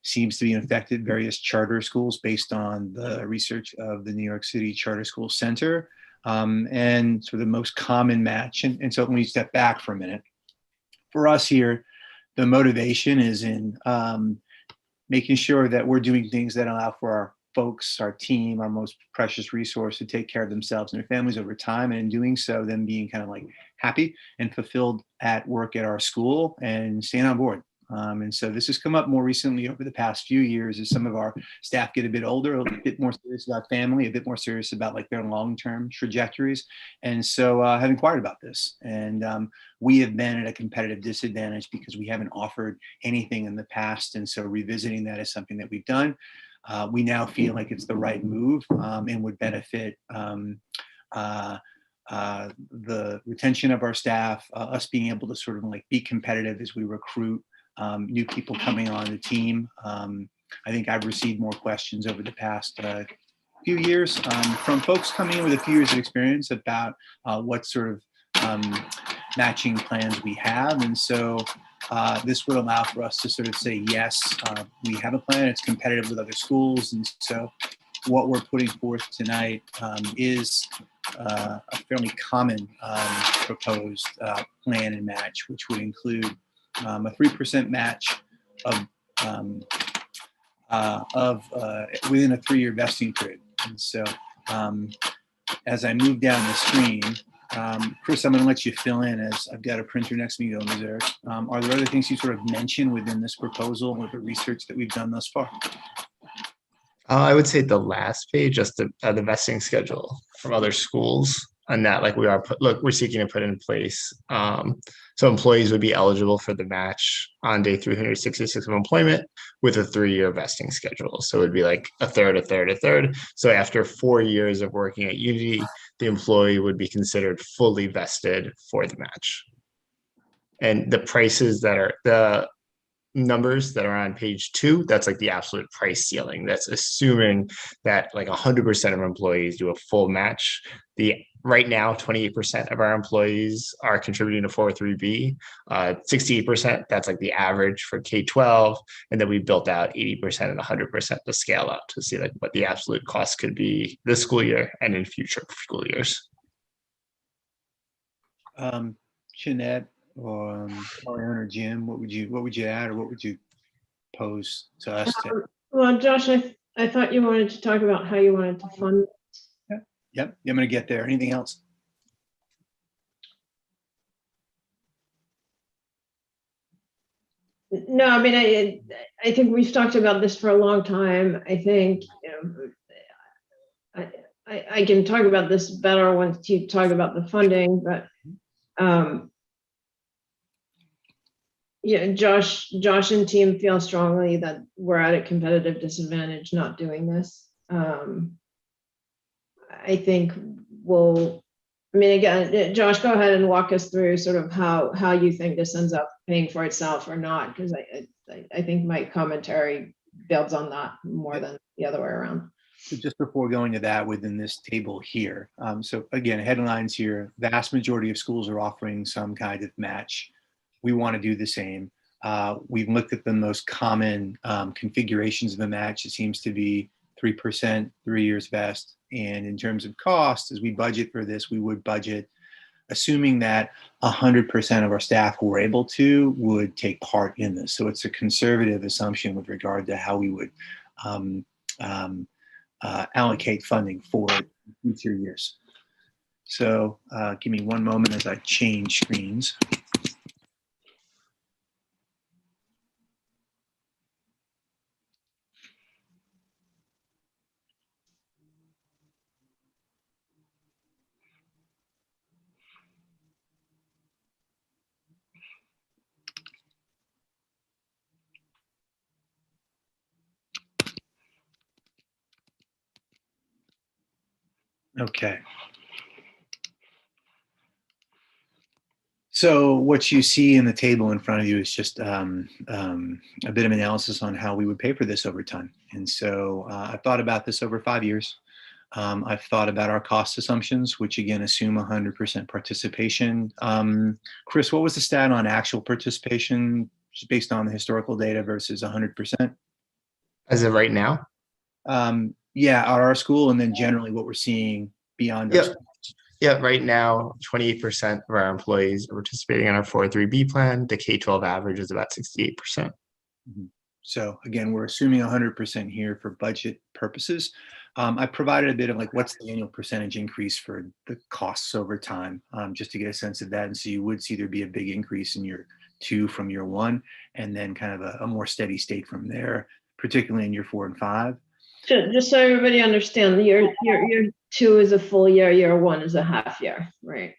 seems to be in effect at various charter schools based on the research of the New York City Charter School Center. And sort of the most common match. And so when we step back for a minute, for us here, the motivation is in making sure that we're doing things that allow for our folks, our team, our most precious resource to take care of themselves and their families over time. And in doing so, them being kind of like happy and fulfilled at work at our school and staying on board. And so this has come up more recently over the past few years as some of our staff get a bit older, a bit more serious about family, a bit more serious about like their long-term trajectories. And so have inquired about this. And we have been at a competitive disadvantage because we haven't offered anything in the past. And so revisiting that is something that we've done. We now feel like it's the right move and would benefit the retention of our staff, us being able to sort of like be competitive as we recruit new people coming on the team. I think I've received more questions over the past few years from folks coming in with a few years of experience about what sort of matching plans we have. And so this would allow for us to sort of say, yes, we have a plan, it's competitive with other schools. And so what we're putting forth tonight is a fairly common proposed plan and match, which would include a 3% match of within a 3-year vesting period. And so as I move down the screen, Chris, I'm going to let you fill in as I've got a printer next to me going there. Are there other things you sort of mentioned within this proposal or the research that we've done thus far? I would say the last page, just the vesting schedule from other schools, and that like we're seeking to put in place. So employees would be eligible for the match on day 366 of employment with a 3-year vesting schedule. So it would be like a third, a third, a third. So after 4 years of working at Unity, the employee would be considered fully vested for the match. And the prices that are the numbers that are on page 2, that's like the absolute price ceiling. That's assuming that like 100% of employees do a full match. Right now, 28% of our employees are contributing to 403B, 68%, that's like the average for K-12. And then we built out 80% and 100% to scale up to see like what the absolute cost could be this school year and in future school years. Jeanette or Marianne or Jim, what would you add or what would you pose to us? Well, Josh, I thought you wanted to talk about how you wanted to fund. Yep, I'm going to get there. Anything else? No, I mean, I think we've talked about this for a long time. I think, you know, I can talk about this better once you talk about the funding, but yeah, Josh and team feel strongly that we're at a competitive disadvantage not doing this. I think again, Josh, go ahead and walk us through sort of how you think this ends up paying for itself or not, because I think my commentary builds on that more than the other way around. So just before going to that within this table here, so again, headlines here, vast majority of schools are offering some kind of match. We want to do the same. We've looked at the most common configurations of the match. It seems to be 3%, 3 years vest. And in terms of cost, as we budget for this, we would budget assuming that 100% of our staff who were able to would take part in this. So it's a conservative assumption with regard to how we would allocate funding for future years. So give me one moment as I change screens. Okay. So what you see in the table in front of you is just a bit of analysis on how we would pay for this over time. And so I've thought about this over 5 years. I've thought about our cost assumptions, which again assume 100% participation. Chris, what was the stat on actual participation just based on the historical data versus 100%? As of right now? Yeah, at our school, and then generally what we're seeing beyond our Yep. school. Yeah, right now, 28% of our employees are participating in our 403B plan. The K-12 average is about 68%. So again, we're assuming 100% here for budget purposes. I provided a bit of like, what's the annual percentage increase for the costs over time, just to get a sense of that. And so you would see there'd be a big increase in year 2 from year 1, and then kind of a more steady state from there, particularly in year 4 and 5. Just so everybody understands, year 2 is a full year, year 1 is a half year, right?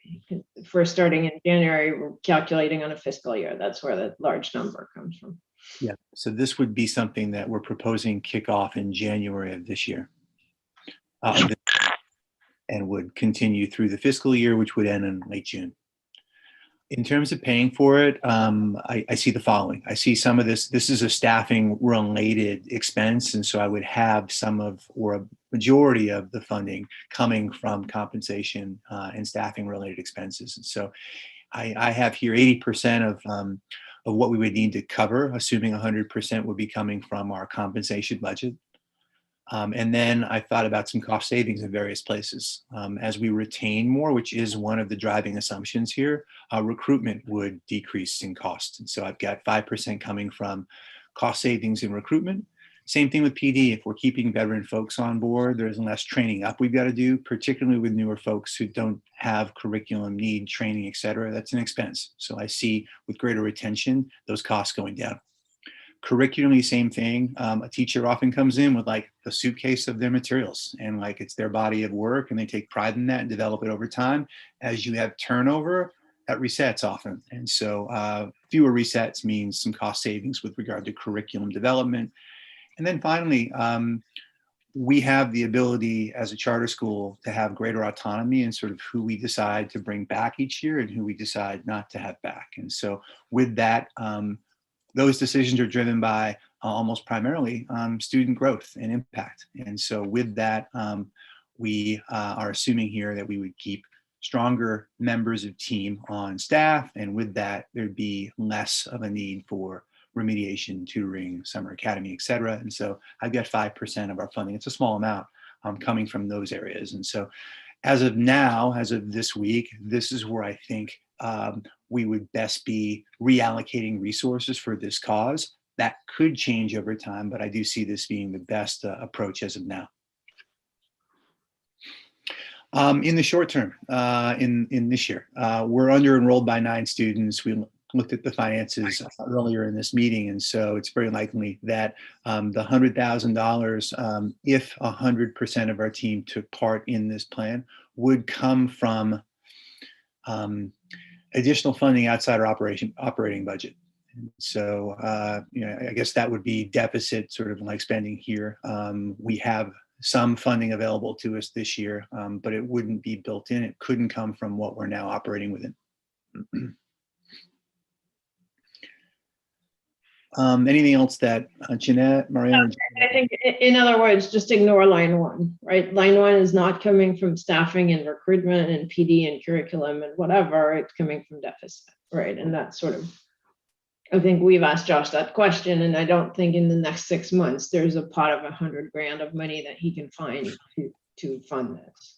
If we're starting in January, we're calculating on a fiscal year. That's where the large number comes from. Yeah, so this would be something that we're proposing kick off in January of this year. And would continue through the fiscal year, which would end in late June. In terms of paying for it, I see the following. I see some of this is a staffing related expense. And so I would have some of, or a majority of the funding coming from compensation and staffing related expenses. And so I have here 80% of what we would need to cover, assuming 100% would be coming from our compensation budget. And then I thought about some cost savings in various places. As we retain more, which is one of the driving assumptions here, recruitment would decrease in cost. And so I've got 5% coming from cost savings in recruitment. Same thing with PD. If we're keeping veteran folks on board, there's less training up we've got to do, particularly with newer folks who don't have curriculum need, training, et cetera. That's an expense. So I see with greater retention, those costs going down. Curriculumly, same thing. A teacher often comes in with like a suitcase of their materials and like it's their body of work and they take pride in that and develop it over time. As you have turnover, that resets often. And so fewer resets means some cost savings with regard to curriculum development. And then finally, we have the ability as a charter school to have greater autonomy in sort of who we decide to bring back each year and who we decide not to have back. And so with that, those decisions are driven by almost primarily student growth and impact. And so with that, we are assuming here that we would keep stronger members of team on staff. And with that, there'd be less of a need for remediation, tutoring, summer academy, et cetera. And so I've got 5% of our funding. It's a small amount coming from those areas. And so as of now, as of this week, this is where I think we would best be reallocating resources for this cause. That could change over time, but I do see this being the best approach as of now. In the short term, in this year, we're under enrolled by 9 students. We looked at the finances earlier in this meeting, and so it's very likely that the $100,000, if 100% of our team took part in this plan, would come from additional funding outside our operating budget. And so, I guess that would be deficit sort of like spending here. We have some funding available to us this year, but it wouldn't be built in. It couldn't come from what we're now operating within. Anything else that Jeanette, Marianne? I think, in other words, just ignore line 1, right? Line 1 is not coming from staffing and recruitment and PD and curriculum and whatever. It's coming from deficit, right? And that's sort of I think we've asked Josh that question, and I don't think in the next 6 months, there's a pot of 100 grand of money that he can find to fund this.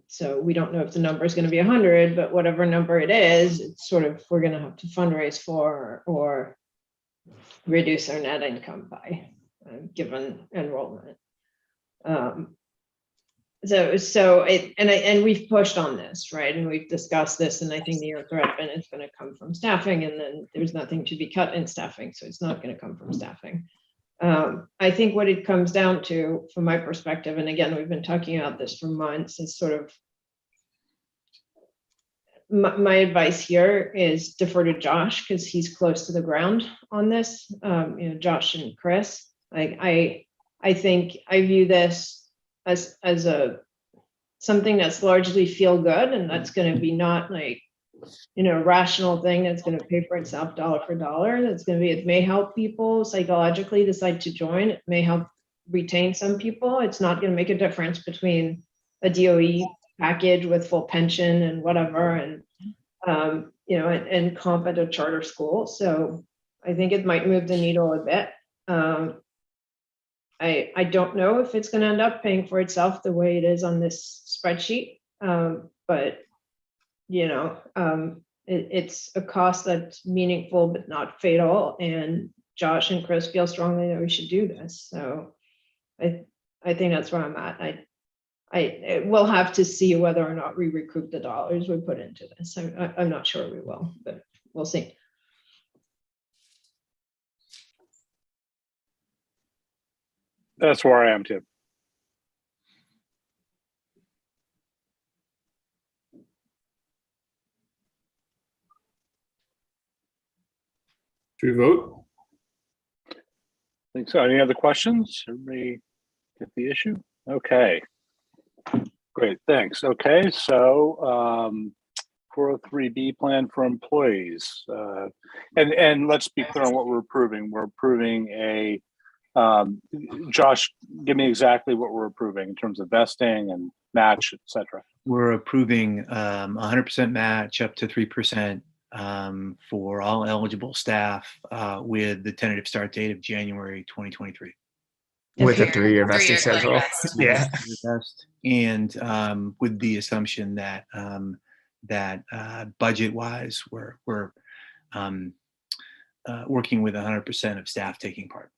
So we don't know if the number is going to be 100, but whatever number it is, it's sort of, we're going to have to fundraise for or reduce our net income by, given enrollment. And we've pushed on this, right? And we've discussed this, and I think the threat is going to come from staffing, and then there's nothing to be cut in staffing, so it's not going to come from staffing. I think what it comes down to, from my perspective, and again, we've been talking about this for months, is sort of my advice here is defer to Josh, because he's close to the ground on this. Josh and Chris. I think I view this as something that's largely feel good, and that's going to be not like, rational thing that's going to pay for itself dollar for dollar. That's going to be, it may help people psychologically decide to join. It may help retain some people. It's not going to make a difference between a DOE package with full pension and whatever, and and comp at a charter school. So I think it might move the needle a bit. I don't know if it's going to end up paying for itself the way it is on this spreadsheet, but it's a cost that's meaningful but not fatal. And Josh and Chris feel strongly that we should do this. So I think that's where I'm at. We'll have to see whether or not we recoup the dollars we put into this. I'm not sure we will, but we'll see. That's where I am too. Should we vote? I think so. Any other questions? Everybody get the issue? Okay. Great, thanks. Okay, so 403B plan for employees. And let's be clear on what we're approving. We're approving a, Josh, give me exactly what we're approving in terms of vesting and match, et cetera. We're approving 100% match up to 3% for all eligible staff with the tentative start date of January 2023. With a 3-year vesting schedule. Yeah. And with the assumption that budget-wise, we're working with 100% of staff taking part.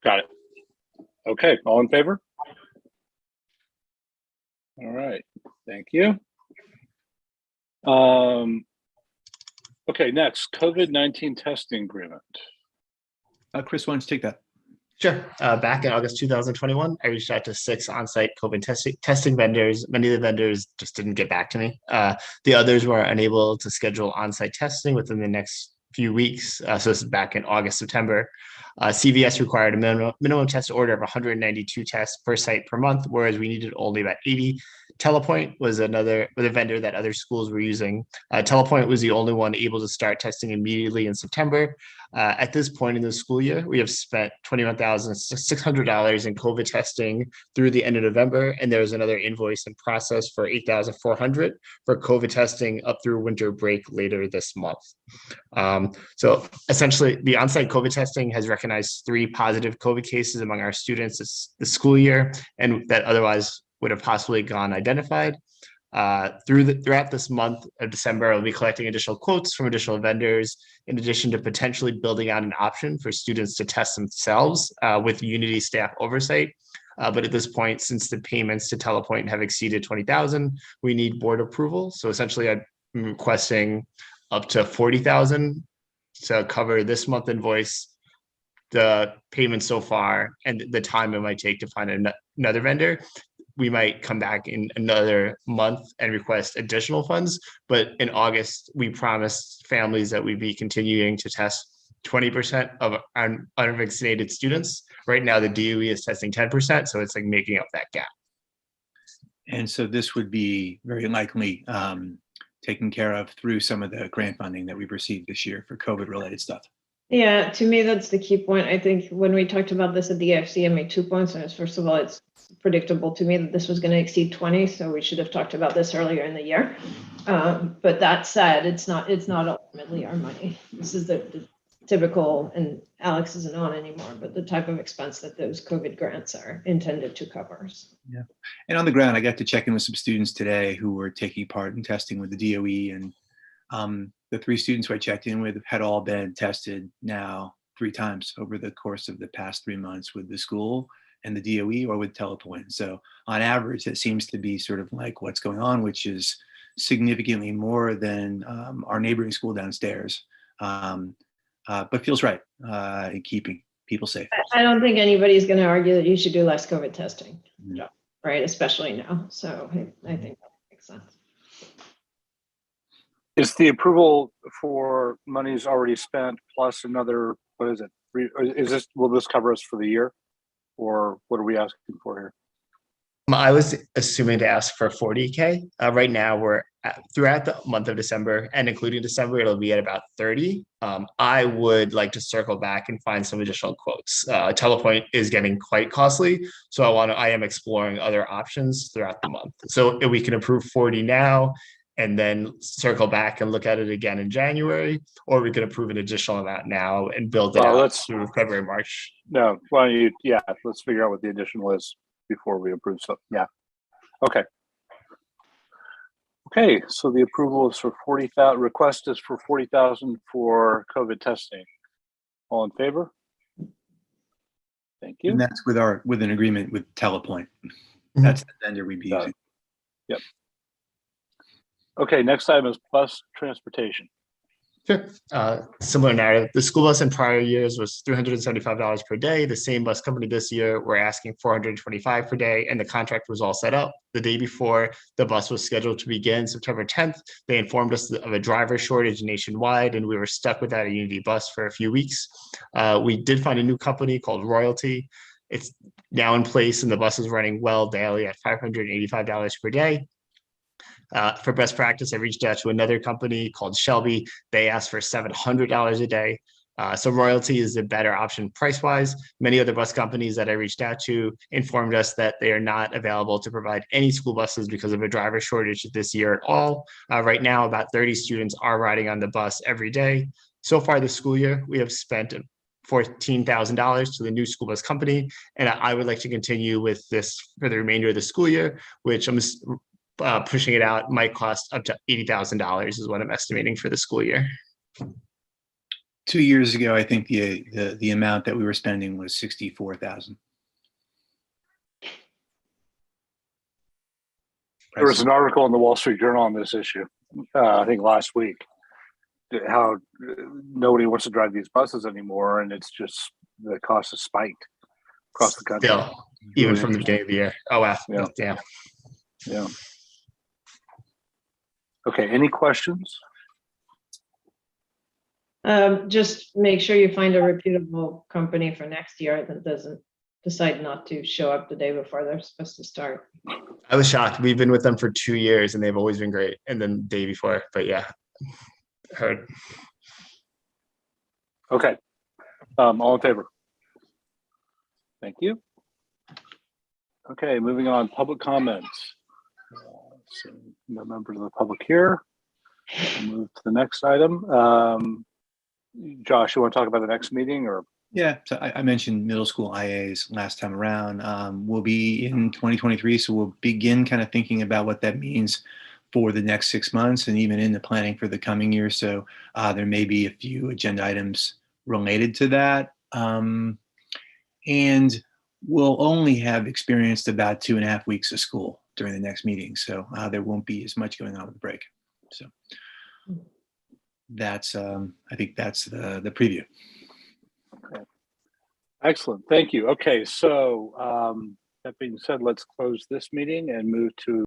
Got it. Okay, all in favor? All right, thank you. Okay, next, COVID-19 testing agreement. Chris, why don't you take that? Sure. Back in August 2021, I reached out to 6 on-site COVID testing vendors. Many of the vendors just didn't get back to me. The others were unable to schedule on-site testing within the next few weeks. So this is back in August, September. CVS required a minimum test order of 192 tests per site per month, whereas we needed only about 80. Telepoint was a vendor that other schools were using. Telepoint was the only one able to start testing immediately in September. At this point in the school year, we have spent $21,600 in COVID testing through the end of November, and there was another invoice in process for $8,400 for COVID testing up through winter break later this month. So essentially, the on-site COVID testing has recognized 3 positive COVID cases among our students this school year, and that otherwise would have possibly gone identified. Throughout this month of December, I'll be collecting additional quotes from additional vendors, in addition to potentially building out an option for students to test themselves with Unity staff oversight. But at this point, since the payments to Telepoint have exceeded $20,000, we need board approval. So essentially, I'm requesting up to $40,000 to cover this month invoice, the payment so far, and the time it might take to find another vendor. We might come back in another month and request additional funds. But in August, we promised families that we'd be continuing to test 20% of our unvaccinated students. Right now, the DOE is testing 10%, so it's like making up that gap. And so this would be very likely taken care of through some of the grant funding that we've received this year for COVID-related stuff. Yeah, to me, that's the key point. I think when we talked about this at the AFC, I made 2 points. First of all, it's predictable to me that this was going to exceed 20, so we should have talked about this earlier in the year. But that said, it's not ultimately our money. This is the typical, and Alex isn't on anymore, but the type of expense that those COVID grants are intended to cover. Yeah. And on the ground, I got to check in with some students today who were taking part in testing with the DOE, and the 3 students who I checked in with had all been tested now 3 times over the course of the past 3 months with the school and the DOE or with Telepoint. So on average, it seems to be sort of like what's going on, which is significantly more than our neighboring school downstairs, but feels right in keeping people safe. I don't think anybody's going to argue that you should do less COVID testing. No. Right, especially now. So I think that makes sense. Is the approval for monies already spent plus another, what is it? Will this cover us for the year? Or what are we asking for here? I was assuming to ask for 40K. Right now, we're throughout the month of December and including December, it'll be at about 30. I would like to circle back and find some additional quotes. Telepoint is getting quite costly, so I am exploring other options throughout the month. So if we can approve 40 now and then circle back and look at it again in January, or we could approve an additional amount now and build it out through February, March. No, let's figure out what the additional is before we approve something. Yeah. Okay. Okay, so the approval is for 40,000, request is for 40,000 for COVID testing. All in favor? Thank you. And that's with an agreement with Telepoint. That's the vendor we'd be using. Yep. Okay, next item is bus transportation. Sure. Similar narrative. The school bus in prior years was $375 per day. The same bus company this year, we're asking $425 per day, and the contract was all set up. The day before the bus was scheduled to begin, September 10th, they informed us of a driver shortage nationwide, and we were stuck without a Unity bus for a few weeks. We did find a new company called Royalty. It's now in place, and the bus is running well daily at $585 per day. For best practice, I reached out to another company called Shelby. They asked for $700 a day. So Royalty is a better option price-wise. Many other bus companies that I reached out to informed us that they are not available to provide any school buses because of a driver shortage this year at all. Right now, about 30 students are riding on the bus every day. So far this school year, we have spent $14,000 to the new school bus company, and I would like to continue with this for the remainder of the school year, which I'm pushing it out might cost up to $80,000 is what I'm estimating for the school year. 2 years ago, I think the amount that we were spending was $64,000. There was an article in the Wall Street Journal on this issue, I think last week, how nobody wants to drive these buses anymore, and it's just the cost has spiked across the country. Still, even from the beginning of the year. Oh wow! Yeah. Damn. Yeah. Okay, any questions? Just make sure you find a reputable company for next year that doesn't decide not to show up the day before they're supposed to start. I was shocked. We've been with them for 2 years and they've always been great. And then the day before, but yeah, heard. Okay, all in favor? Thank you. Okay, moving on, public comments. So no members of the public here. We'll move to the next item. Josh, you want to talk about the next meeting or? Yeah, so I mentioned middle school IAs last time around. We'll be in 2023, so we'll begin kind of thinking about what that means for the next 6 months and even in the planning for the coming year. So there may be a few agenda items related to that. And we'll only have experienced about 2.5 weeks of school during the next meeting. So there won't be as much going on with the break. So that's, I think that's the preview. Okay. Excellent, thank you. Okay, so that being said, let's close this meeting and move to